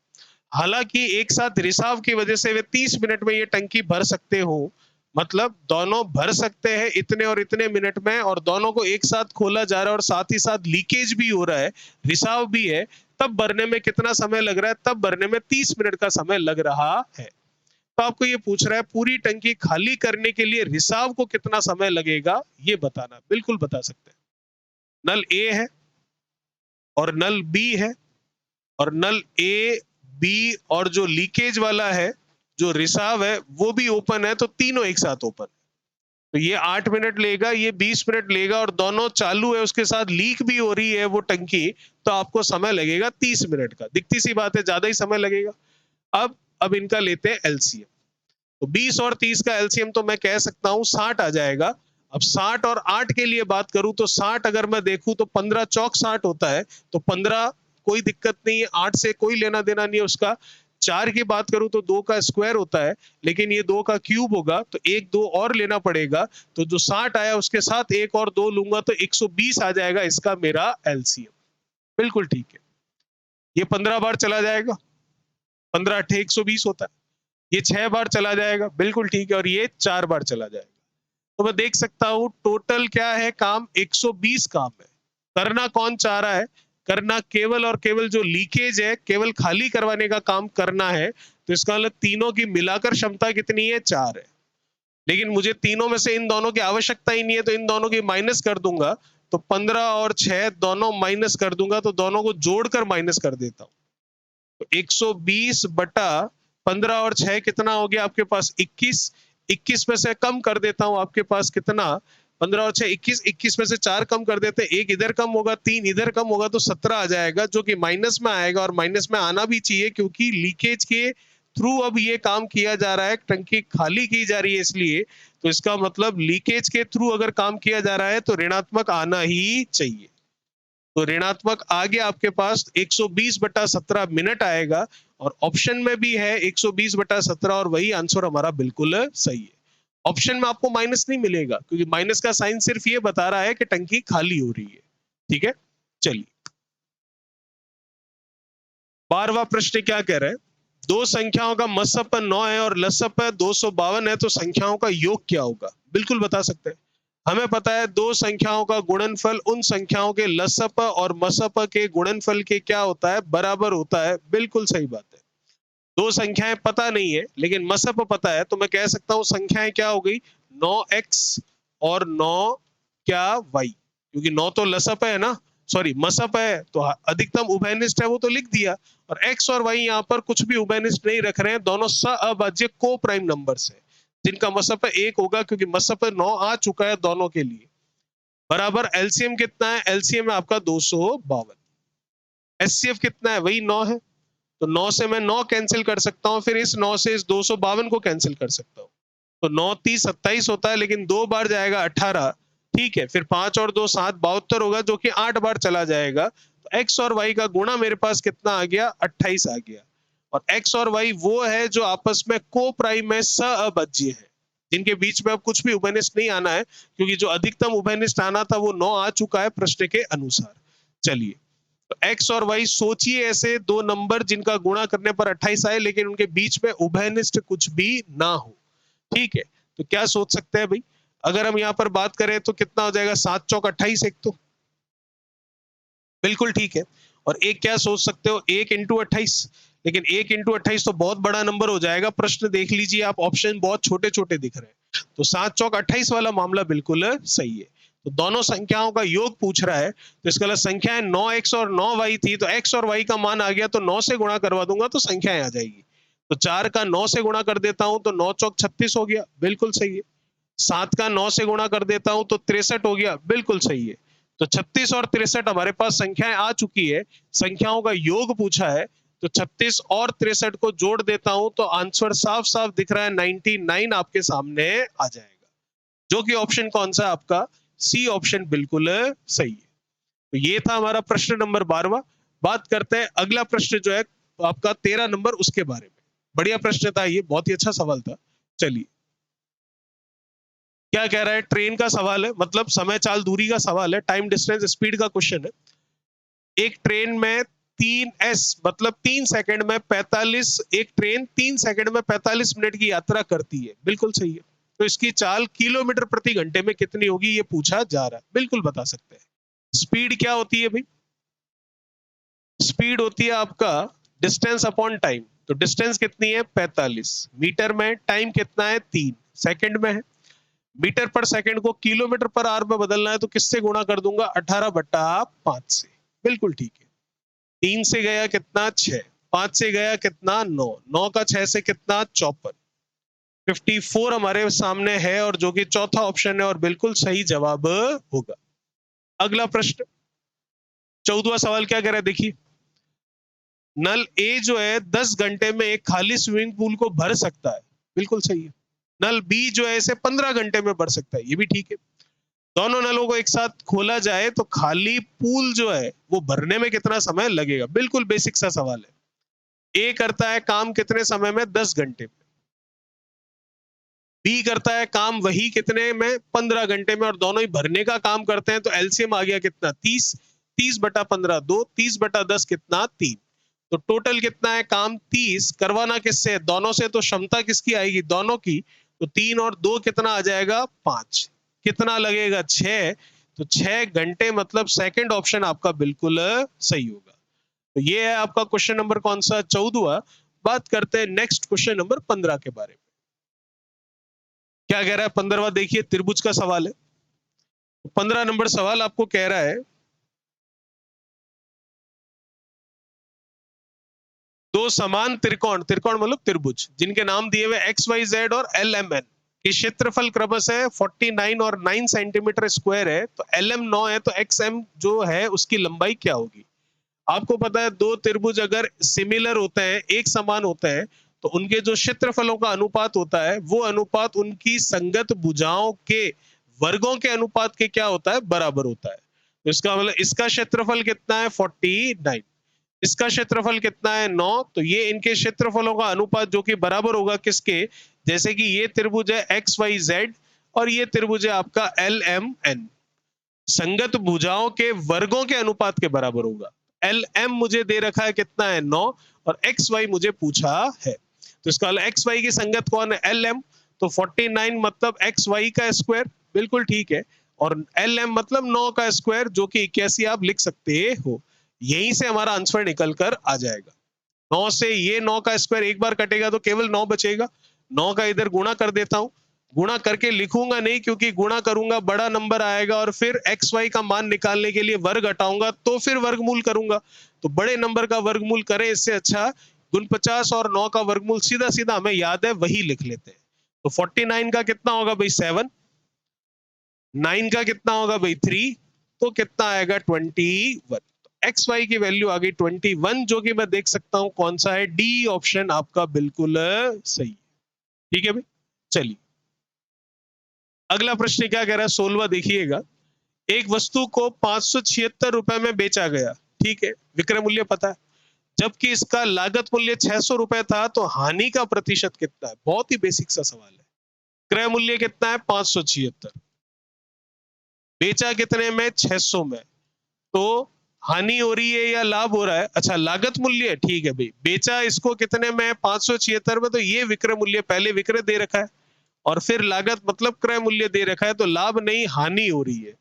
Speaker 1: हालांकि एक साथ रिसाव की वजह से वे 30 मिनट में ये टंकी भर सकते हो, मतलब दोनों भर सकते हैं इतने और इतने मिनट में, और दोनों को एक साथ खोला जा रहा है और साथ ही साथ लीकेज भी हो रहा है, रिसाव भी है, तब भरने में कितना समय लग रहा है, तब भरने में 30 मिनट का समय लग रहा है। तो आपको ये पूछ रहा है पूरी टंकी खाली करने के लिए रिसाव को कितना समय लगेगा, ये बताना। बिल्कुल बता सकते हैं। नल ए है और नल बी है, और नल ए बी और जो लीकेज वाला है, जो रिसाव है वो भी ओपन है, तो तीनों एक साथ ओपन। तो ये 8 मिनट लेगा, ये 20 मिनट लेगा, और दोनों चालू है, उसके साथ लीक भी हो रही है वो टंकी, तो आपको समय लगेगा 30 मिनट का। दिखती सी बात है, ज्यादा ही समय लगेगा। अब इनका लेते हैं एलसीएम। तो 20 और 30 का एलसीएम तो मैं कह सकता हूं 60 आ जाएगा। अब 60 और 8 के लिए बात करूं तो 60 अगर मैं देखूं तो 15 चौक 60 होता है, तो 15 कोई दिक्कत नहीं है, 8 से कोई लेना देना नहीं है उसका। 4 की बात करूं तो 2 का स्क्वायर होता है, लेकिन ये 2 का क्यूब होगा, तो 1 2 और लेना पड़ेगा। तो जो 60 आया उसके साथ 1 और 2 लूंगा तो 120 आ जाएगा इसका मेरा एलसीएम। बिल्कुल ठीक है, ये 15 बार चला जाएगा, 15 अट्ठे 120 होता है। ये 6 बार चला जाएगा, बिल्कुल ठीक है, और ये 4 बार चला जाएगा। तो मैं देख सकता हूं टोटल क्या है काम, 120 काम है। करना कौन चाह रहा है, करना केवल और केवल जो लीकेज है केवल खाली करवाने का काम करना है। तो इसका मतलब तीनों की मिलाकर क्षमता कितनी है, 4 है। लेकिन मुझे तीनों में से इन दोनों की आवश्यकता ही नहीं है, तो इन दोनों की माइनस कर दूंगा। तो 15 और 6 दोनों माइनस कर दूंगा, तो दोनों को जोड़कर माइनस कर देता हूं। तो 120 बटा 15 और 6 कितना हो गया आपके पास 21। 21 में से कम कर देता हूं, आपके पास कितना 15 और 6 21, 21 में से 4 कम कर देते हैं, एक इधर कम होगा 3 इधर कम होगा, तो 17 आ जाएगा, जो कि माइनस में आएगा, और माइनस में आना भी चाहिए क्योंकि लीकेज के थ्रू अब ये काम किया जा रहा है, टंकी खाली की जा रही है इसलिए। तो इसका मतलब लीकेज के थ्रू अगर काम किया जा रहा है तो ऋणात्मक आना ही चाहिए। तो ऋणात्मक आ गया आपके पास 120 बटा 17 मिनट आएगा, और ऑप्शन में भी है 120 बटा 17, और वही आंसर हमारा बिल्कुल सही है। ऑप्शन में आपको माइनस नहीं मिलेगा क्योंकि माइनस का साइन सिर्फ ये बता रहा है कि टंकी खाली हो रही है। ठीक है, चलिए 12वां प्रश्न क्या कह रहा है, दो संख्याओं का मसप 9 है और लसप 252 है, तो संख्याओं का योग क्या होगा। बिल्कुल बता सकते हैं। हमें पता है दो संख्याओं का गुणनफल उन संख्याओं के लसप और मसप के गुणनफल के क्या होता है, बराबर होता है। बिल्कुल सही बात है। दो संख्याएं पता नहीं है लेकिन मसप पता है, तो मैं कह सकता हूं संख्याएं क्या हो गई 9x और 9 क्या y, क्योंकि 9 तो लसप है ना, सॉरी मसप है, तो अधिकतम उभयनिष्ठ है वो तो लिख दिया। और x और y यहाँ पर कुछ भी उभयनिष्ठ नहीं रख रहे हैं, दोनों सअभाज्य को प्राइम नंबर्स है जिनका मसप 1 होगा, क्योंकि मसप 9 आ चुका है दोनों के लिए। बराबर एलसीएम कितना है, एलसीएम है आपका 252। एचसीएफ कितना है, वही 9 है, तो 9 से मैं 9 कैंसिल कर सकता हूं, फिर इस 9 से इस 252 को कैंसिल कर सकता हूं। तो 9 30 27 होता है, लेकिन 2 बार जाएगा 18। ठीक है, फिर 5 और 2 7 72 होगा, जो कि 8 बार चला जाएगा। तो x और y का गुणा मेरे पास कितना आ गया 28 आ गया। और x और y वो है जो आपस में को प्राइम में सअभाज्य है, जिनके बीच में अब कुछ भी उभयनिष्ठ नहीं आना है, क्योंकि जो अधिकतम उभयनिष्ठ आना था वो 9 आ चुका है प्रश्न के अनुसार। चलिए तो x और y सोचिए ऐसे दो नंबर जिनका गुणा करने पर 28 आए लेकिन उनके बीच में उभयनिष्ठ कुछ भी ना हो। ठीक है, तो क्या सोच सकते हैं भाई? अगर हम यहाँ पर बात करें तो कितना हो जाएगा? 7 चौक 28, एक तो बिल्कुल ठीक है। और एक क्या सोच सकते हो? 1 इंटू 28, लेकिन 1 इंटू 28 तो बहुत बड़ा नंबर हो जाएगा। प्रश्न देख लीजिए आप, ऑप्शन बहुत छोटे छोटे दिख रहे हैं। तो 7 चौक 28 वाला मामला बिल्कुल सही है। तो दोनों संख्याओं का योग पूछ रहा है, तो इसका मतलब संख्याएं 9x और 9y थी, तो x और y का मान आ गया, तो 9 से गुणा करवा दूंगा तो संख्याएं आ जाएगी। तो 4 का 9 से गुणा कर देता हूं तो 9 चौक 36 हो गया, बिल्कुल सही है। 7 का 9 से गुणा कर देता हूं तो 63 हो गया, बिल्कुल सही है। तो 36 और 63 हमारे पास संख्याएं आ चुकी है, संख्याओं का योग पूछा है, तो 36 और 63 को जोड़ देता हूं तो आंसर साफ साफ दिख रहा है, 99 आपके सामने आ जाएगा, जो कि ऑप्शन कौन सा आपका? सी ऑप्शन बिल्कुल सही है। तो ये था हमारा प्रश्न नंबर 12वां। बात करते हैं अगला प्रश्न जो है आपका 13 नंबर, उसके बारे में। बढ़िया प्रश्न था ये, बहुत ही अच्छा सवाल था। चलिए, क्या कह रहा है? ट्रेन का सवाल है, मतलब समय चाल दूरी का सवाल है, टाइम डिस्टेंस स्पीड का क्वेश्चन है। एक ट्रेन में 3s मतलब 3 सेकंड में 45, एक ट्रेन 3 सेकंड में 45 मिनट की यात्रा करती है, बिल्कुल सही है। तो इसकी चाल किलोमीटर प्रति घंटे में कितनी होगी, ये पूछा जा रहा है, बिल्कुल बता सकते हैं। स्पीड क्या होती है भाई? स्पीड होती है आपका डिस्टेंस अपॉन टाइम। तो डिस्टेंस कितनी है? 45 मीटर में, टाइम कितना है? 3 सेकंड में है। मीटर पर सेकंड को किलोमीटर पर आवर में बदलना है, तो किससे गुणा कर दूंगा? 18/5 से, बिल्कुल ठीक है। 3 से गया कितना? 6, 5 से गया कितना? 9, 9 का 6 से कितना? 54, 54 हमारे सामने है, और जो कि चौथा ऑप्शन है और बिल्कुल सही जवाब होगा। अगला प्रश्न 14वां सवाल क्या कह रहा है, देखिए। नल ए जो है 10 घंटे में एक खाली स्विमिंग पूल को भर सकता है, बिल्कुल सही है। नल बी जो है इसे 15 घंटे में भर सकता है, ये भी ठीक है। दोनों नलों को एक साथ खोला जाए तो खाली पूल जो है वो भरने में कितना समय लगेगा? बिल्कुल बेसिक सा सवाल है। ए करता है काम कितने समय में? 10 घंटे में। बी करता है काम वही कितने में? 15 घंटे में, और दोनों ही भरने का काम करते हैं, तो एलसीएम आ गया कितना? 30, 30/15 2, 30/10 कितना? 3। तो टोटल कितना है काम? 30। करवाना किससे? दोनों से। तो क्षमता किसकी आएगी? दोनों की। तो 3 और 2 कितना आ जाएगा? 5। कितना लगेगा? 6। तो 6 घंटे, मतलब सेकंड ऑप्शन आपका बिल्कुल सही होगा। तो ये है आपका क्वेश्चन नंबर कौन सा? 14वां। बात करते हैं नेक्स्ट क्वेश्चन नंबर 15 के बारे में। क्या कह रहा है 15वां? देखिए, त्रिभुज का सवाल है। 15 नंबर सवाल आपको कह रहा है, दो समान त्रिकोण, त्रिकोण मतलब त्रिभुज, जिनके नाम दिए हुए एक्स वाई जेड और एल एम एन, की क्षेत्रफल क्रमशः 49 और 9 सेंटीमीटर स्क्वायर है, तो एल एम 9 है, तो एक्स एम जो है उसकी लंबाई क्या होगी? आपको पता है दो त्रिभुज अगर सिमिलर होते हैं, एक समान होते हैं, तो उनके जो क्षेत्रफलों का अनुपात होता है, वो अनुपात उनकी संगत भुजाओं के वर्गों के अनुपात के क्या होता है? बराबर होता है। तो इसका मतलब इसका क्षेत्रफल कितना है? 49। इसका क्षेत्रफल कितना है? 9। तो ये इनके क्षेत्रफलों का अनुपात जो कि बराबर होगा किसके? जैसे कि ये त्रिभुज है एक्स वाई जेड, और ये त्रिभुज है आपका एल एम एन, संगत भुजाओं के वर्गों के अनुपात के बराबर होगा। एल एम मुझे दे रखा है कितना है? 9, और एक्स वाई मुझे पूछा है, तो इसका एक्स वाई की संगत कौन है? L M. तो 49 मतलब एक्स वाई का स्क्वायर, बिल्कुल ठीक है, और एल एम मतलब 9 का स्क्वायर, जो कि 81 आप लिख सकते हो। यहीं से हमारा आंसर निकल कर आ जाएगा। 9 से ये 9 का स्क्वायर एक बार कटेगा तो केवल 9 बचेगा। 9 का इधर गुणा कर देता हूं, गुणा करके लिखूंगा नहीं, क्योंकि गुणा करूंगा बड़ा नंबर आएगा, और फिर एक्स वाई का मान निकालने के लिए वर्ग हटाऊंगा तो फिर वर्गमूल करूंगा, तो बड़े नंबर का वर्गमूल करें, इससे अच्छा 49 और 9 का वर्गमूल सीधा सीधा हमें याद है वही लिख लेते हैं। तो 49 का कितना होगा भाई? 7। 9 का कितना होगा भाई? 3। तो कितना आएगा? 21। एक्स वाई की वैल्यू आ गई 21, जो कि मैं देख सकता हूं कौन सा है? डी ऑप्शन आपका बिल्कुल सही। ठीक है भाई, चलिए अगला प्रश्न क्या कह रहा है? 16वां देखिएगा। एक वस्तु को 576 रुपए में बेचा गया, ठीक है, विक्रय मूल्य पता है, जबकि इसका लागत मूल्य 600 रुपए था, तो हानि का प्रतिशत कितना है? बहुत ही बेसिक सा सवाल है। क्रय मूल्य कितना है? 576, बेचा कितने में? 600 में, तो हानि हो रही है या लाभ हो रहा है? अच्छा, लागत मूल्य, ठीक है भाई, बेचा इसको कितने में, 576 में, तो ये विक्रय मूल्य, पहले विक्रय दे रखा है और फिर लागत मतलब क्रय मूल्य दे रखा है, तो लाभ नहीं हानि हो रही है।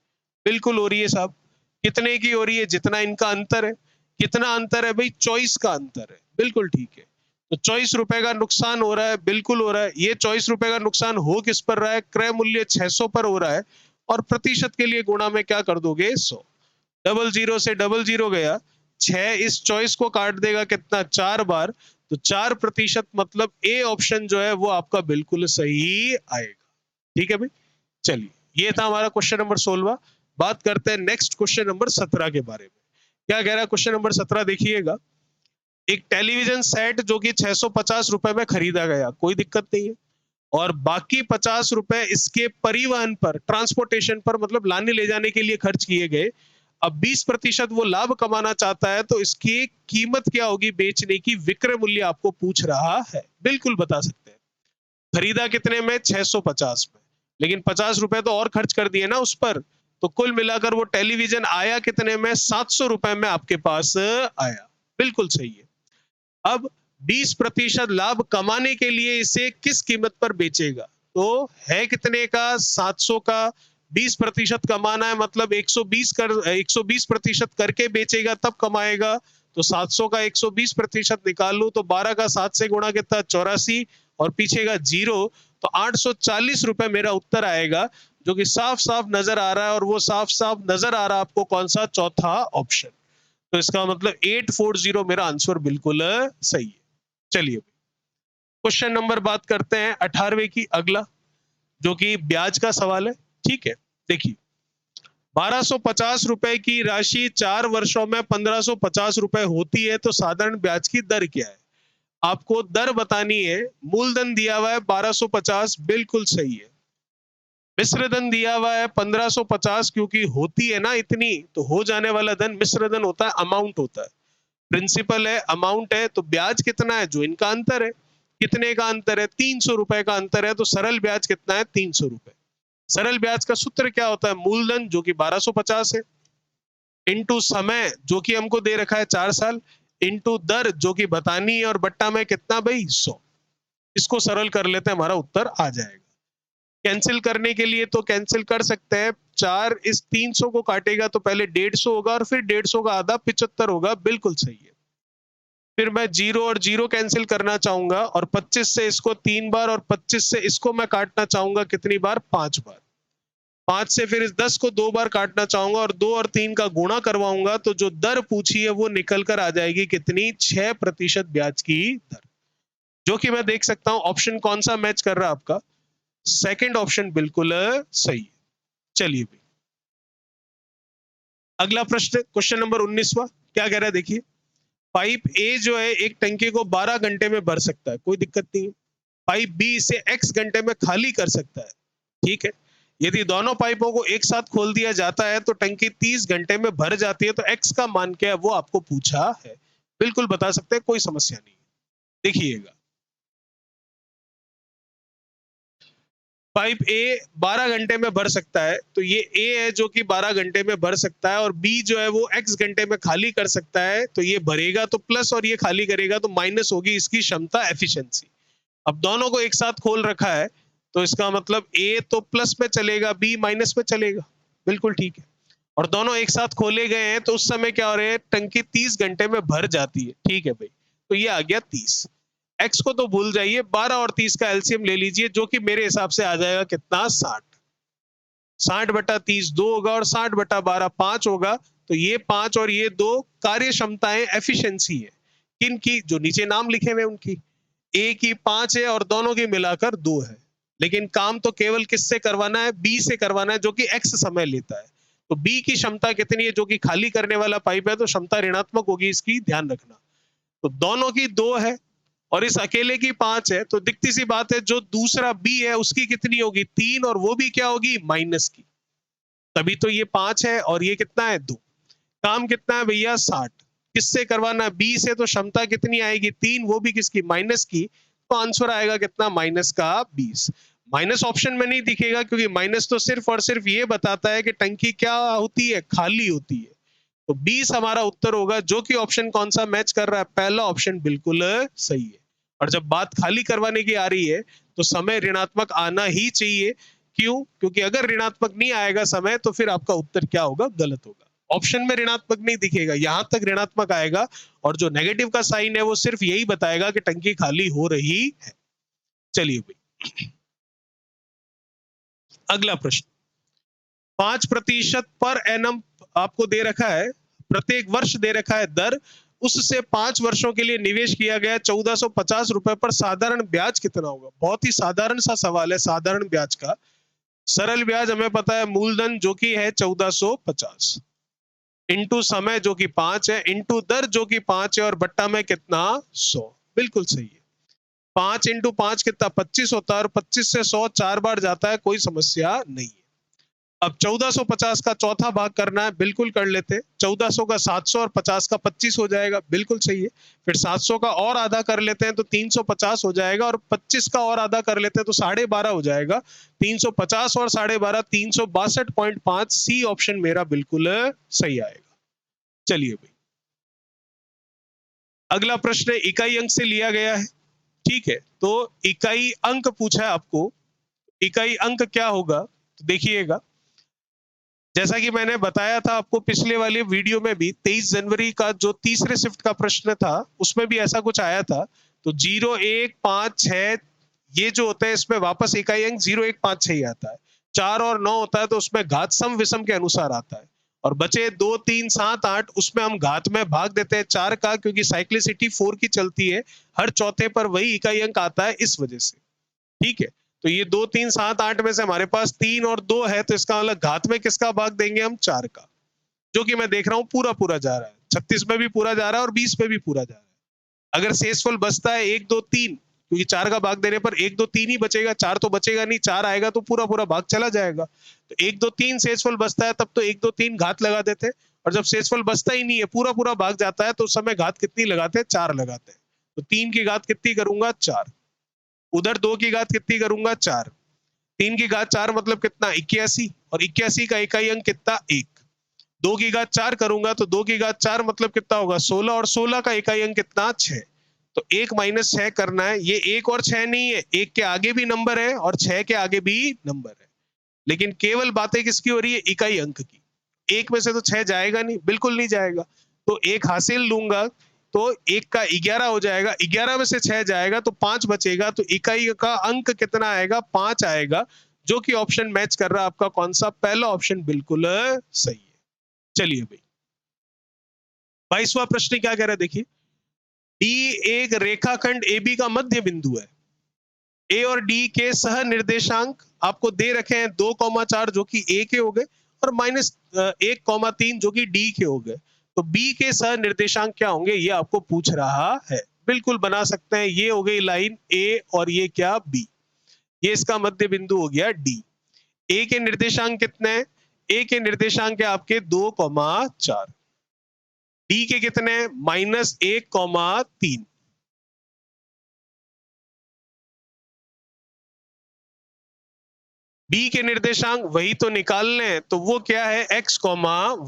Speaker 1: बिल्कुल हो रही है साहब। कितने की हो रही है? जितना इनका अंतर है। कितना अंतर है भाई? 24 का अंतर है। बिल्कुल ठीक है। तो 24 रुपए का नुकसान हो रहा है, बिल्कुल हो रहा है। ये 24 रुपए का नुकसान हो किस पर रहा है? क्रय मूल्य 600 पर हो रहा है और प्रतिशत के लिए गुणा में क्या कर दोगे? 100। डबल जीरो से डबल जीरो गया, 6 इस 24 को काट देगा कितना? 4 बार, तो 4% मतलब ए ऑप्शन जो है वो आपका बिल्कुल सही आएगा। ठीक है भाई, चलिए ये था हमारा क्वेश्चन नंबर 16। बात करते हैं नेक्स्ट क्वेश्चन नंबर 17 के बारे में। क्या कह रहा है क्वेश्चन नंबर 17? देखिएगा, एक टेलीविजन सेट जो कि 650 रुपए में खरीदा गया, कोई दिक्कत नहीं है, और बाकी 50 रुपए इसके परिवहन पर, ट्रांसपोर्टेशन पर, मतलब लाने ले जाने के लिए खर्च किए गए। अब 20% वो लाभ कमाना चाहता है, तो इसकी कीमत क्या होगी बेचने की? विक्रय मूल्य आपको पूछ रहा है, बिल्कुल बता सकते हैं। खरीदा कितने में? 650 में, लेकिन 50 रुपए तो और खर्च कर दिए ना उस पर, तो कुल मिलाकर वो टेलीविजन आया कितने में? 700 रुपए में आपके पास आया। बिल्कुल सही है। अब 20% लाभ कमाने के लिए इसे किस कीमत पर बेचेगा? तो है कितने का? 700 का। 20% कमाना है, मतलब 120% करके बेचेगा तब कमाएगा। तो 700 का 120% निकाल लूं तो 12 का 7 से गुणा कितना? 84, और पीछे का जीरो, तो 840 रुपए मेरा उत्तर आएगा, जो कि साफ साफ नजर आ रहा है। और वो साफ साफ नजर आ रहा है आपको कौन सा? चौथा ऑप्शन। तो इसका मतलब 840 मेरा आंसर बिल्कुल सही है। चलिए क्वेश्चन नंबर बात करते हैं 18वें की, अगला, जो कि ब्याज का सवाल है। ठीक है, देखिए, 1250 रुपए की राशि 4 वर्षों में 1550 रुपए होती है, तो साधारण ब्याज की दर क्या है? आपको दर बतानी है। मूलधन दिया हुआ है 1250, बिल्कुल सही है। मिश्र धन दिया हुआ है 1550, क्योंकि होती है ना इतनी, तो हो जाने वाला धन मिश्र धन होता है, अमाउंट होता है। प्रिंसिपल है, अमाउंट है, तो ब्याज कितना है? जो इनका अंतर है। कितने का अंतर है? 300 रुपए का अंतर है, तो सरल ब्याज कितना है? 300 रुपए। सरल ब्याज का सूत्र क्या होता है? मूलधन जो कि 1250 है, इंटू समय जो कि हमको दे रखा है 4 साल, इंटू दर जो कि बतानी है, और बट्टा में कितना भाई? 100। इसको सरल कर लेते हैं, हमारा उत्तर आ जाएगा। कैंसिल करने के लिए तो कैंसिल कर सकते हैं। 4 इस 300 को काटेगा तो पहले 150 होगा, और फिर 150 का आधा 75 होगा, बिल्कुल सही है। फिर मैं जीरो और जीरो कैंसिल करना चाहूंगा, और 25 से इसको 3 बार, और 25 से इसको मैं काटना चाहूंगा कितनी बार? 5 बार। 5 से फिर इस 10 को 2 बार काटना चाहूंगा, और 2 और 3 का गुणा करवाऊंगा, तो जो दर पूछी है वो निकल कर आ जाएगी कितनी? 6% ब्याज की दर, जो कि मैं देख सकता हूं ऑप्शन कौन सा मैच कर रहा है आपका? सेकंड ऑप्शन बिल्कुल सही है। चलिए भाई, अगला प्रश्न, क्वेश्चन नंबर 19वां, क्या कह रहा है? देखिए, पाइप ए जो है एक टंकी को 12 घंटे में भर सकता है, कोई दिक्कत नहीं है। पाइप बी इसे x घंटे में खाली कर सकता है। ठीक है, यदि दोनों पाइपों को एक साथ खोल दिया जाता है तो टंकी 30 घंटे में भर जाती है, तो x का मान क्या है वो आपको पूछा है। बिल्कुल बता सकते हैं, कोई समस्या नहीं है। देखिएगा, पाइप ए 12 घंटे में भर सकता है, तो ये ए है जो कि 12 घंटे में भर सकता है, और बी जो है वो x घंटे में खाली कर सकता है, तो ये भरेगा तो प्लस, और ये खाली करेगा तो माइनस होगी इसकी क्षमता, एफिशिएंसी। अब दोनों को एक साथ खोल रखा है, तो इसका मतलब ए तो प्लस में चलेगा, बी माइनस में चलेगा, बिल्कुल ठीक है। और दोनों एक साथ खोले गए हैं, तो उस समय क्या हो रहा है? टंकी 30 घंटे में भर जाती है। ठीक है भाई, तो ये आ गया 30। एक्स को तो भूल जाइए, 12 और 30 का एलसीएम ले लीजिए, जो कि मेरे हिसाब से आ जाएगा कितना? 60। 60/30 2 होगा, और 60/12 5 होगा। तो ये 5 और ये 2 कार्य क्षमताएं, एफिशिएंसी है किन की? जो नीचे नाम लिखे हुए उनकी। ए की 5 है और दोनों की मिलाकर 2 है, लेकिन काम तो केवल किससे करवाना है? बी से करवाना है, जो कि एक्स समय लेता है। तो बी की क्षमता कितनी है? जो कि खाली करने वाला पाइप है, तो क्षमता ऋणात्मक होगी इसकी, ध्यान रखना। तो दोनों की 2 है और इस अकेले की 5 है, तो दिखती सी बात है जो दूसरा बी है उसकी कितनी होगी? 3, और वो भी क्या होगी? माइनस की। तभी तो ये 5 है और ये कितना है? 2। काम कितना है भैया? 60। किससे करवाना है? बी से, तो क्षमता कितनी आएगी? 3, वो भी किसकी? माइनस की। तो आंसर आएगा कितना? माइनस का 20। माइनस ऑप्शन में नहीं दिखेगा, क्योंकि माइनस तो सिर्फ और सिर्फ ये बताता है कि टंकी क्या होती है? खाली होती है। तो 20 हमारा उत्तर होगा, जो कि ऑप्शन कौन सा मैच कर रहा है, पहला ऑप्शन बिल्कुल सही है। और जब बात खाली करवाने की आ रही है तो समय ऋणात्मक आना ही चाहिए। क्यों? क्योंकि अगर ऋणात्मक नहीं आएगा समय तो फिर आपका उत्तर क्या होगा, गलत होगा। ऑप्शन में ऋणात्मक नहीं दिखेगा, यहां तक ऋणात्मक आएगा और जो नेगेटिव का साइन है वो सिर्फ यही बताएगा कि टंकी खाली हो रही है। चलिए भाई, अगला प्रश्न। 5% पर एनम आपको दे रखा है, प्रत्येक वर्ष दे रखा है दर, उससे 5 वर्षों के लिए निवेश किया गया 1450 रुपए पर साधारण ब्याज कितना होगा। बहुत ही साधारण सा सवाल है साधारण ब्याज का। सरल ब्याज हमें पता है, मूलधन जो कि है 1450 इंटू समय जो कि 5 है, इंटू दर जो कि 5 है, और बट्टा में कितना, 100। बिल्कुल सही है। 5 इंटू 5 कितना, 25 होता है, और 25 से 100 4 बार जाता है, कोई समस्या नहीं है। अब 1450 का चौथा भाग करना है, बिल्कुल कर लेते हैं। 1400 का 700 और 50 का 25 हो जाएगा, बिल्कुल सही है। फिर 700 का और आधा कर लेते हैं तो 350 हो जाएगा, और 25 का और आधा कर लेते हैं तो 12.5 हो जाएगा। 350 और 12.5 362.5, सी ऑप्शन मेरा बिल्कुल सही आएगा। चलिए भाई, अगला प्रश्न इकाई अंक से लिया गया है। ठीक है, तो इकाई अंक पूछा है आपको। इकाई अंक क्या होगा, तो देखिएगा, जैसा कि मैंने बताया था आपको पिछले वाले वीडियो में भी, 23 जनवरी का जो तीसरे शिफ्ट का प्रश्न था उसमें भी ऐसा कुछ आया था। तो 0 1 5 6 ये जो होता है, इसमें वापस इकाई अंक 0 1 5 6 ही आता है। 4 और 9 होता है तो उसमें घात सम विषम के अनुसार आता है। और बचे 2 3 7 8, उसमें हम घात में भाग देते हैं 4 का, क्योंकि साइक्लिसिटी 4 की चलती है, हर चौथे पर वही इकाई अंक आता है, इस वजह से। ठीक है, तो ये 2 3 7 8 में से हमारे पास 3 और 2 है, तो इसका मतलब घात में किसका भाग देंगे हम, 4 का, जो कि मैं देख रहा हूं पूरा पूरा जा रहा है। 36 में भी पूरा जा रहा है और 20 में भी पूरा जा रहा है। अगर शेषफल बचता है 1 2 3, क्योंकि 4 का भाग देने पर 1 2 3 ही बचेगा, 4 तो बचेगा नहीं, 4 आएगा तो पूरा पूरा भाग चला जाएगा। तो 1 2 3 शेषफल बचता है, तब तो 1 2 3 घात लगा देते हैं। और जब शेषफल बचता ही नहीं है, पूरा पूरा भाग जाता है, तो उस समय घात कितनी लगाते हैं, 4 लगाते हैं। तो 3 की घात कितनी करूंगा, 4। उधर 2 की घात कितनी करूंगा, 4। 3 की घात 4 मतलब कितना, 81, और 81 का इकाई अंक कितना, 1। 2 की घात 4 करूंगा तो 2 की घात 4 मतलब कितना होगा, 16, और 16 का इकाई अंक कितना, 6। तो 1 माइनस 6 करना है। ये 1 और 6 नहीं है, 1 के आगे भी नंबर है और 6 के आगे भी नंबर है, लेकिन केवल बातें किसकी हो रही है, इकाई अंक की। 1 में से तो 6 जाएगा नहीं, बिल्कुल नहीं जाएगा, तो 1 हासिल लूंगा, तो 1 का 11 हो जाएगा, 11 में से 6 जाएगा तो 5 बचेगा, तो इकाई का अंक कितना आएगा, 5 आएगा, जो कि ऑप्शन मैच कर रहा है आपका कौन सा, पहला ऑप्शन बिल्कुल सही है। चलिए भाई, 22वां प्रश्न क्या कह रहा है, देखिए। डी एक रेखाखंड AB का मध्य बिंदु है। ए और डी के सह निर्देशांक आपको दे रखे हैं 2,4 जो कि ए के हो गए, और -1,3 जो कि डी के हो गए। तो बी के सह निर्देशांक क्या होंगे, ये आपको पूछ रहा है। बिल्कुल बना सकते हैं, ये हो गई लाइन ए और ये क्या, बी। ये इसका मध्य बिंदु हो गया डी। ए के निर्देशांक कितने हैं, ए के निर्देशांक है आपके 2,4। डी के कितने, -1,3। बी के निर्देशांक वही तो निकालने हैं, तो वो क्या है, x,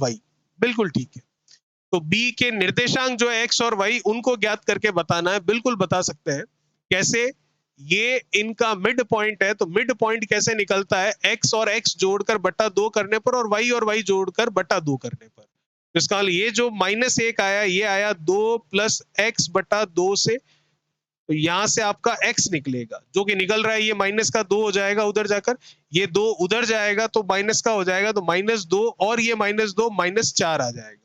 Speaker 1: y। बिल्कुल ठीक है। तो बी के निर्देशांक जो है x और y, उनको ज्ञात करके बताना है। बिल्कुल बता सकते हैं। कैसे, ये इनका मिड पॉइंट है, तो मिड पॉइंट कैसे निकलता है, x और x जोड़कर बटा 2 करने पर, और y जोड़कर बटा 2 करने पर। तो इसका ये जो -1 आया, ये आया 2 + x बटा 2 से, तो यहां से आपका x निकलेगा, जो कि निकल रहा है, ये माइनस का 2 हो जाएगा उधर जाकर, ये 2 उधर जाएगा तो माइनस का हो जाएगा, तो -2, और ये -2 -4 आ जाएगा।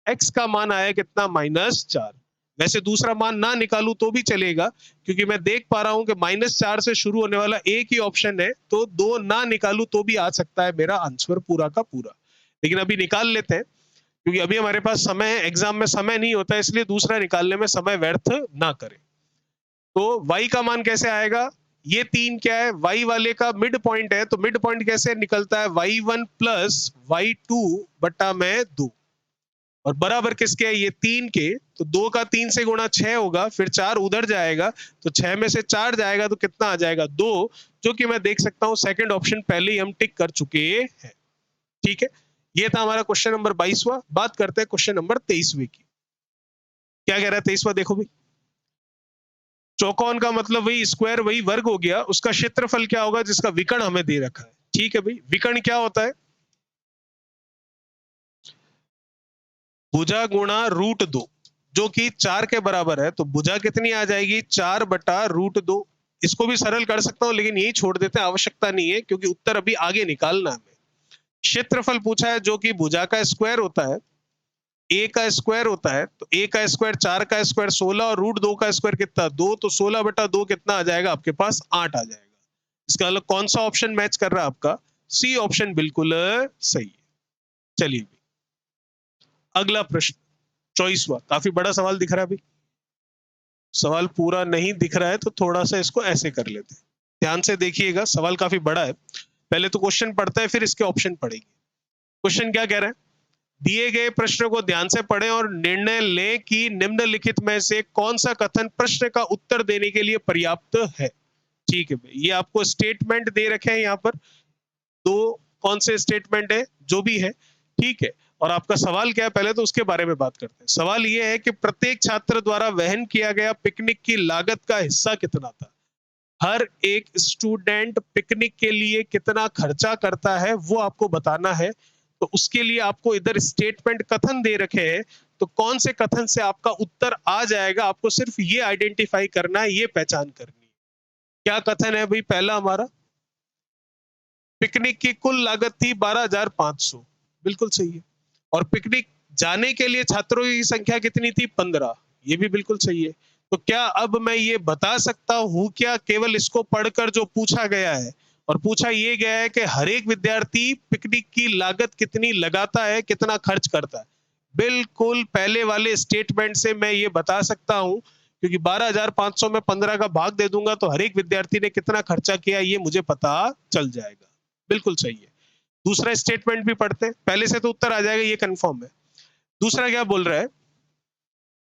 Speaker 1: x का मान आया कितना, -4। वैसे दूसरा मान ना निकालू तो भी चलेगा, क्योंकि मैं देख पा रहा हूं कि -4 से शुरू होने वाला एक ही ऑप्शन है, तो 2 ना निकालू तो भी आ सकता है मेरा आंसर पूरा का पूरा। लेकिन अभी निकाल लेते हैं, क्योंकि अभी हमारे पास समय है, एग्जाम में समय नहीं होता, इसलिए दूसरा निकालने में समय व्यर्थ ना करें। तो y का मान कैसे आएगा, ये 3 क्या है, y वाले का मिड पॉइंट है, तो मिड पॉइंट कैसे निकलता है, y1 + y2 बटा में 2, और बराबर किसके है, ये 3 के। तो 2 का 3 से गुणा 6 होगा, फिर 4 उधर जाएगा, तो 6 में से 4 जाएगा तो कितना आ जाएगा, 2, जो कि मैं देख सकता हूं सेकंड ऑप्शन पहले ही हम टिक कर चुके हैं। ठीक है, ये था हमारा क्वेश्चन नंबर 22वां। बात करते हैं क्वेश्चन नंबर 23वें की। क्या कह रहा है 23वां, देखो भाई। चौकोन का मतलब वही स्क्वायर, वही वर्ग हो गया, उसका क्षेत्रफल क्या होगा जिसका विकर्ण हमें दे रखा है। ठीक है भाई, विकर्ण क्या होता है? भुजा गुणा √2, जो कि 4 के बराबर है। तो भुजा कितनी आ जाएगी? 4/√2। इसको भी सरल कर सकता हूं, लेकिन यही छोड़ देते हैं, आवश्यकता नहीं है, क्योंकि उत्तर अभी आगे निकालना है हमें। क्षेत्रफल पूछा है, जो कि भुजा का स्क्वायर होता है, ए का स्क्वायर होता है। तो ए का स्क्वायर 4 का स्क्वायर 16, और √2 का स्क्वायर कितना? 2। तो 16/2 कितना आ जाएगा आपके पास? 8 आ जाएगा। इसका मतलब कौन सा ऑप्शन मैच कर रहा है आपका? सी ऑप्शन बिल्कुल सही है। चलिए अगला प्रश्न 24वां। काफी बड़ा सवाल दिख रहा है अभी। सवाल पूरा नहीं दिख रहा है तो थोड़ा सा इसको ऐसे कर लेते हैं। ध्यान से देखिएगा, सवाल काफी बड़ा है। पहले तो क्वेश्चन पढ़ता है, फिर इसके ऑप्शन पढ़ेंगे। क्वेश्चन क्या कह रहा है? दिए गए प्रश्न को ध्यान से पढ़ें और निर्णय लें कि निम्नलिखित में से कौन सा कथन प्रश्न का उत्तर देने के लिए पर्याप्त है। ठीक है, ये आपको स्टेटमेंट दे रखे हैं यहाँ पर। दो कौन से स्टेटमेंट है, जो भी है, ठीक है। और आपका सवाल क्या है, पहले तो उसके बारे में बात करते हैं। सवाल यह है कि प्रत्येक छात्र द्वारा वहन किया गया पिकनिक की लागत का हिस्सा कितना था। हर एक स्टूडेंट पिकनिक के लिए कितना खर्चा करता है वो आपको बताना है। तो उसके लिए आपको इधर स्टेटमेंट कथन दे रखे हैं। तो कौन से कथन से आपका उत्तर आ जाएगा, आपको सिर्फ ये आइडेंटिफाई करना है, ये पहचान करनी है। क्या कथन है भाई? पहला हमारा, पिकनिक की कुल लागत थी 12,500। बिल्कुल सही है। और पिकनिक जाने के लिए छात्रों की संख्या कितनी थी? 15। ये भी बिल्कुल सही है। तो क्या अब मैं ये बता सकता हूं क्या, केवल इसको पढ़कर जो पूछा गया है, और पूछा ये गया है कि हर एक विद्यार्थी पिकनिक की लागत कितनी लगाता है, कितना खर्च करता है? बिल्कुल पहले वाले स्टेटमेंट से मैं ये बता सकता हूं, क्योंकि 12,500 में 15 का भाग दे दूंगा तो हर एक विद्यार्थी ने कितना खर्चा किया ये मुझे पता चल जाएगा। बिल्कुल सही है। दूसरा स्टेटमेंट भी पढ़ते हैं, पहले से तो उत्तर आ जाएगा, ये कंफर्म है। दूसरा क्या बोल रहा है?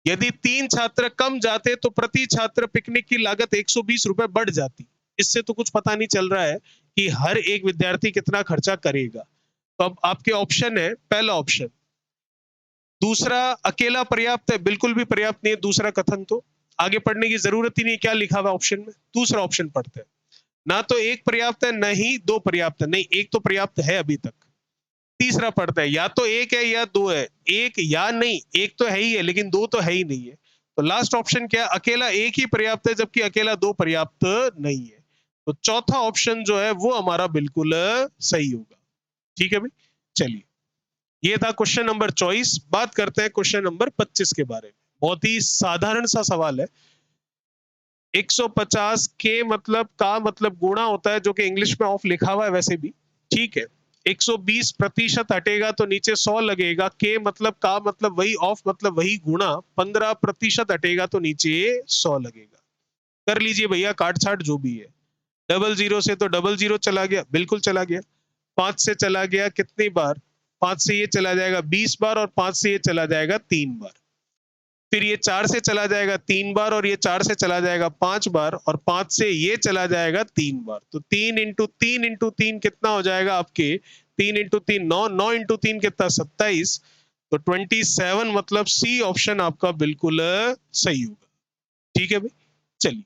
Speaker 1: यदि 3 छात्र कम जाते तो प्रति छात्र पिकनिक की लागत 120 रुपए बढ़ जाती। इससे तो कुछ पता नहीं चल रहा है कि हर एक विद्यार्थी कितना खर्चा करेगा। तो अब आपके ऑप्शन है, पहला ऑप्शन। दूसरा, अकेला पर्याप्त है। बिल्कुल भी पर्याप्त नहीं है दूसरा कथन। तो आगे पढ़ने की जरूरत ही नहीं, क्या लिखा हुआ ऑप्शन में। दूसरा ऑप्शन पढ़ते हैं। ना तो एक पर्याप्त है, न ही दो पर्याप्त है। नहीं, एक तो पर्याप्त है अभी तक। तीसरा पढ़ता है, या तो एक है या दो है। एक या नहीं, एक तो है ही है, लेकिन दो तो है ही नहीं है। तो लास्ट ऑप्शन क्या है? अकेला एक ही पर्याप्त है, जबकि अकेला दो पर्याप्त नहीं है। तो चौथा ऑप्शन जो है वो हमारा बिल्कुल सही होगा। ठीक है भाई, चलिए ये था क्वेश्चन नंबर 24। बात करते हैं क्वेश्चन नंबर 25 के बारे में। बहुत ही साधारण सा सवाल है। 150 के मतलब का मतलब गुणा होता है, जो कि इंग्लिश में ऑफ लिखा हुआ है वैसे भी। ठीक है, 120% हटेगा तो नीचे 100 लगेगा। के मतलब का मतलब वही, ऑफ मतलब वही, गुणा 15% हटेगा तो नीचे 100 लगेगा। कर लीजिए भैया काट छाट जो भी है। डबल जीरो से तो डबल जीरो चला गया, बिल्कुल चला गया। 5 से चला गया कितनी बार? 5 से ये चला जाएगा 20 बार, और 5 से ये चला जाएगा 3 बार। फिर ये 4 से चला जाएगा 3 बार, और ये 4 से चला जाएगा 5 बार, और 5 से ये चला जाएगा 3 बार। तो 3 × 3 × 3 कितना हो जाएगा आपके? 3 × 3 9, 9 × 3 कितना? 27। तो 27 मतलब सी ऑप्शन आपका बिल्कुल सही होगा। ठीक है भाई, चलिए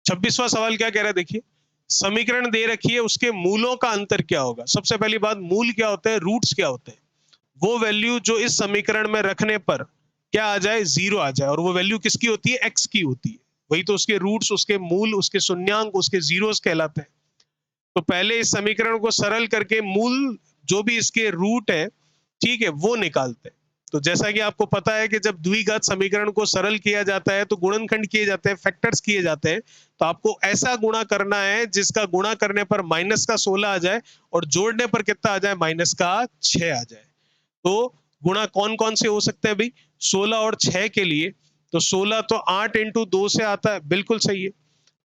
Speaker 1: 26वां सवाल क्या कह रहा है, देखिए। समीकरण दे रखी है, उसके मूलों का अंतर क्या होगा। सबसे पहली बात, मूल क्या होते हैं, रूट्स क्या होते हैं। वो वैल्यू जो इस समीकरण में रखने पर क्या आ जाए? 0 आ जाए। और वो वैल्यू किसकी होती है? एक्स की होती है। वही तो उसके रूट्स, उसके मूल, उसके शून्यांक, उसके जीरोस कहलाते हैं। तो पहले इस समीकरण को सरल करके मूल जो भी इसके रूट है, ठीक है, वो निकालते हैं। तो जैसा कि आपको पता है कि जब द्विघात समीकरण को सरल किया जाता है तो गुणनखंड किए जाते हैं, फैक्टर्स किए जाते हैं। तो आपको ऐसा गुणा करना है जिसका गुणा करने पर माइनस का 16 आ जाए, और जोड़ने पर कितना आ जाए? माइनस का 6 आ जाए। तो गुणा कौन कौन से हो सकते हैं भाई? 16 और 6 के लिए। तो 16 तो 8 × 2 से आता है, बिल्कुल सही है।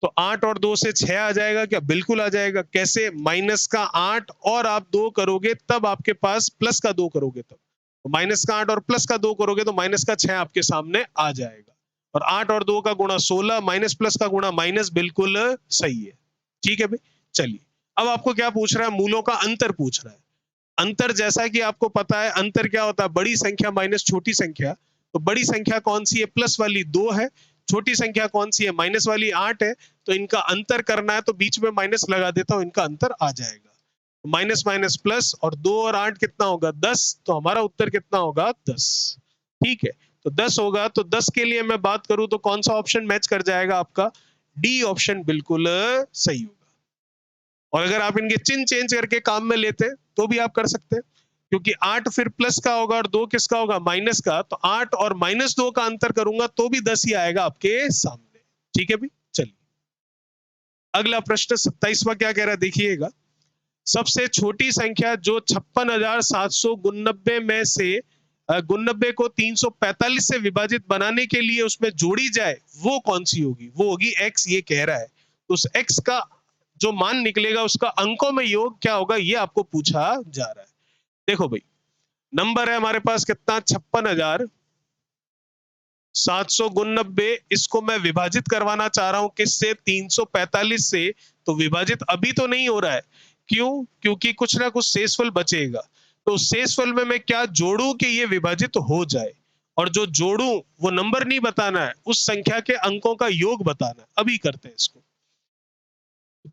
Speaker 1: तो 8 और 2 से 6 आ जाएगा क्या? बिल्कुल आ जाएगा। कैसे? माइनस का 8 और आप 2 करोगे तब आपके पास, प्लस का 2 करोगे तब। तो माइनस का 8 और प्लस का 2 करोगे तो माइनस का 6 आपके सामने आ जाएगा। और 8 और 2 का गुणा 16, माइनस प्लस का गुणा माइनस, बिल्कुल सही है। ठीक है भाई, चलिए अब आपको क्या पूछ रहा है, मूलों का अंतर पूछ रहा है। अंतर जैसा कि आपको पता है, अंतर क्या होता है, बड़ी संख्या माइनस छोटी संख्या। तो बड़ी संख्या कौन सी है, प्लस वाली 2 है। छोटी संख्या कौन सी है, माइनस वाली 8 है। तो इनका अंतर करना है तो बीच में माइनस लगा देता हूं, इनका अंतर आ जाएगा। माइनस माइनस प्लस, और 2 और 8 कितना होगा, 10। तो हमारा उत्तर कितना होगा, 10। ठीक है, तो 10 होगा। तो 10 के लिए मैं बात करूं तो कौन सा ऑप्शन मैच कर जाएगा आपका, डी ऑप्शन बिल्कुल सही होगा। और अगर आप इनके चिन्ह चेंज करके काम में लेते हैं तो भी आप कर सकते हैं, क्योंकि 8 फिर प्लस का होगा और 2 किसका होगा, माइनस का। तो 8 और -2 का अंतर करूंगा तो भी 10 ही आएगा आपके सामने। ठीक है भी, चलिए अगला प्रश्न 27वां क्या कह रहा है, देखिएगा। सबसे छोटी संख्या जो 56,799 में से 99 को 345 से विभाजित बनाने के लिए उसमें जोड़ी जाए, वो कौन सी होगी, वो होगी x। ये कह रहा है, तो उस x का जो मान निकलेगा उसका अंकों में योग क्या होगा, ये आपको पूछा जा रहा है। देखो भाई, नंबर है हमारे पास कितना, 56,799। इसको मैं विभाजित करवाना चाह रहा हूं किससे, 345 से। तो विभाजित अभी तो नहीं हो रहा है, क्यों, क्योंकि कुछ ना कुछ शेषफल बचेगा। तो शेषफल में मैं क्या जोड़ूं कि ये विभाजित हो जाए, और जो जोड़ूं वो नंबर नहीं बताना है, उस संख्या के अंकों का योग बताना है। अभी करते हैं इसको।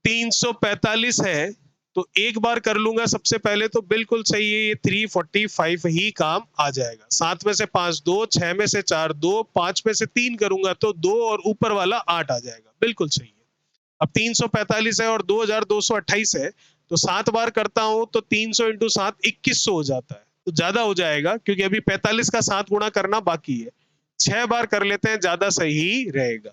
Speaker 1: 345 है, तो एक बार कर लूंगा सबसे पहले तो बिल्कुल सही है, ये 345 ही काम आ जाएगा। 7 में से 5 2, 6 में से 4 2, 5 में से 3 करूंगा तो 2 और ऊपर वाला 8 आ जाएगा, बिल्कुल सही है। अब 345 है और 2228 है, तो 7 बार करता हूं तो 300 इंटू 7 2100 हो जाता है। तो ज्यादा हो जाएगा क्योंकि अभी 45 का 7 गुणा करना बाकी है। 6 बार कर लेते हैं, ज्यादा सही रहेगा।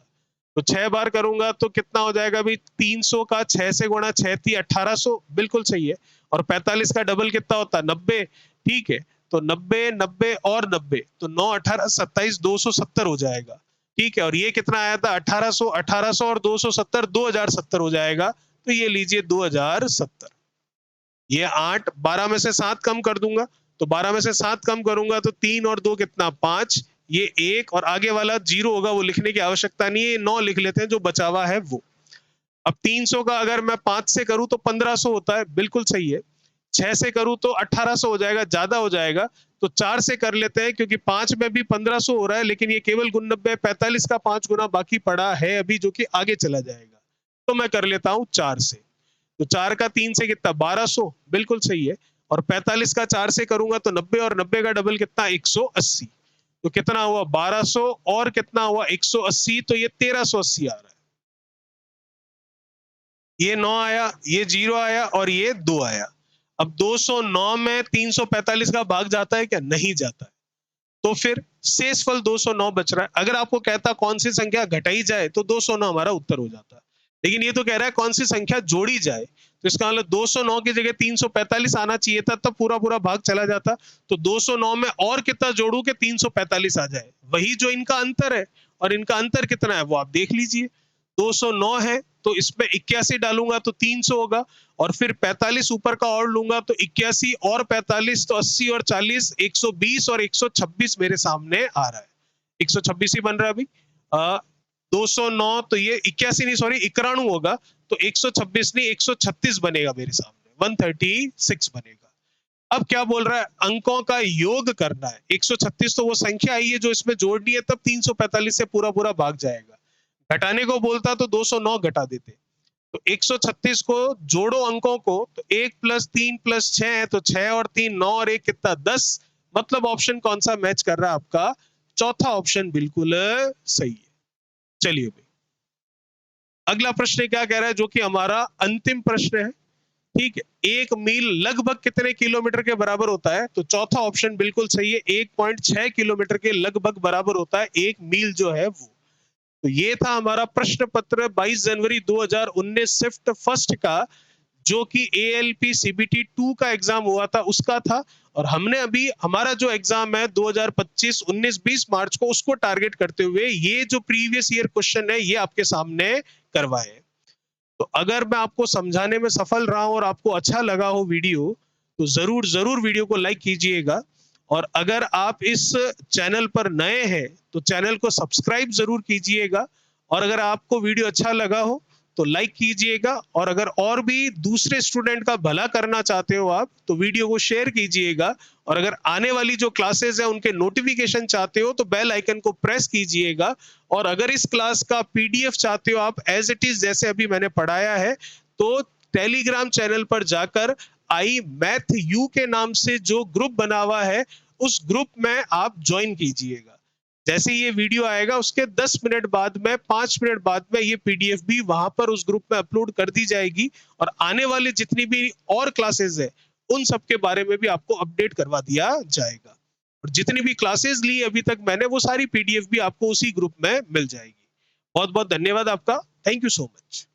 Speaker 1: तो 6 बार करूंगा तो कितना हो जाएगा अभी, 300 का 6 से गुणा 6 थी 1800, बिल्कुल सही है। और 45 का डबल कितना होता है, 90। ठीक है, तो 90 90 और 90, तो 9 18 27 270 हो जाएगा। ठीक है, और ये कितना आया था, 1800। 1800 और 270 2070 हो जाएगा। तो ये लीजिए 2070। ये 8, 12 में से 7 कम कर दूंगा, तो 12 में से 7 कम करूंगा तो 3 और 2 कितना, 5। ये 1 और आगे वाला 0 होगा, वो लिखने की आवश्यकता नहीं है, 9 लिख लेते हैं जो बचा हुआ है वो। अब 300 का अगर मैं 5 से करूं तो 1500 होता है, बिल्कुल सही है। 6 से करूं तो 1800 हो जाएगा, ज्यादा हो जाएगा। तो 4 से कर लेते हैं, क्योंकि 5 में भी 1500 हो रहा है, लेकिन ये केवल गुण 90, 45 का 5 गुना बाकी पड़ा है अभी, जो कि आगे चला जाएगा। तो मैं कर लेता हूं 4 से। तो 4 का 3 से कितना, 1200, बिल्कुल सही है। और 45 का 4 से करूंगा तो 90, और 90 का डबल कितना, 180। तो कितना हुआ, 1200 और कितना हुआ, 180। तो ये 1380 आ रहा है। ये 9 आया, ये 0 आया और ये 2 आया। अब 209 में 345 का भाग जाता है क्या, नहीं जाता है। तो फिर शेषफल 209 बच रहा है। अगर आपको कहता कौन सी संख्या घटाई जाए तो 209 हमारा उत्तर हो जाता है, लेकिन ये तो कह रहा है कौन सी संख्या जोड़ी जाए। तो इसका मतलब 209 की जगह 345 आना चाहिए था, तब पूरा पूरा भाग चला जाता। तो 209 में और कितना जोड़ू कि 345 आ जाए, वही जो इनका अंतर है। और इनका अंतर कितना है वो आप देख लीजिए, 209 है तो इसमें 81 डालूंगा तो 300 होगा, और फिर 45 ऊपर का और लूंगा तो 81 और 45 तो 80 और 40 120, और 126 मेरे सामने आ रहा है। 126 ही बन रहा है अभी। 209 तो ये 81 नहीं, सॉरी 91 होगा। तो 126 नहीं 136 बनेगा मेरे सामने, 136 बनेगा। अब क्या बोल रहा है, अंकों का योग करना है। 136 तो वो संख्या आई है जो इसमें जोड़नी है, तब 345 से पूरा पूरा भाग जाएगा। घटाने को बोलता तो 209 घटा देते। तो 136 को जोड़ो अंकों को, तो 1 + 3 + 6 है, तो 6 और 3 9 और 1 कितना, 10। मतलब ऑप्शन कौन सा मैच कर रहा है आपका, चौथा ऑप्शन बिल्कुल सही है। चलिए भाई, अगला प्रश्न क्या कह रहा है, जो कि हमारा अंतिम प्रश्न है। ठीक है, 1 मील लगभग कितने किलोमीटर के बराबर होता है, तो चौथा ऑप्शन बिल्कुल सही है, 1.6 किलोमीटर के लगभग बराबर होता है 1 मील जो है वो। तो ये था हमारा प्रश्न पत्र 22 जनवरी 2019 शिफ्ट फर्स्ट का, जो कि ALP CBT 2 का एग्जाम हुआ था उसका था। और हमने अभी हमारा जो एग्जाम है 2025 19 20 मार्च को, उसको टारगेट करते हुए ये जो प्रीवियस ईयर क्वेश्चन है ये आपके सामने करवाए। तो अगर मैं आपको समझाने में सफल रहा हूं और आपको अच्छा लगा हो वीडियो, तो जरूर जरूर वीडियो को लाइक कीजिएगा। और अगर आप इस चैनल पर नए हैं तो चैनल को सब्सक्राइब जरूर कीजिएगा। और अगर आपको वीडियो अच्छा लगा हो तो लाइक कीजिएगा, और अगर और भी दूसरे स्टूडेंट का भला करना चाहते हो आप तो वीडियो को शेयर कीजिएगा, और अगर आने वाली जो क्लासेस है उनके नोटिफिकेशन चाहते हो तो बेल आइकन को प्रेस कीजिएगा। और अगर इस क्लास का पीडीएफ चाहते हो आप एज इट इज जैसे अभी मैंने पढ़ाया है, तो टेलीग्राम चैनल पर जाकर आई मैथ यू के नाम से जो ग्रुप बना हुआ है उस ग्रुप में आप ज्वाइन कीजिएगा। जैसे ये वीडियो आएगा उसके 10 मिनट बाद में, 5 मिनट बाद में ये पीडीएफ भी वहां पर उस ग्रुप में अपलोड कर दी जाएगी, और आने वाले जितनी भी और क्लासेस है उन सब के बारे में भी आपको अपडेट करवा दिया जाएगा। और जितनी भी क्लासेस ली अभी तक मैंने वो सारी पीडीएफ भी आपको उसी ग्रुप में मिल जाएगी। बहुत बहुत धन्यवाद आपका। Thank you so much.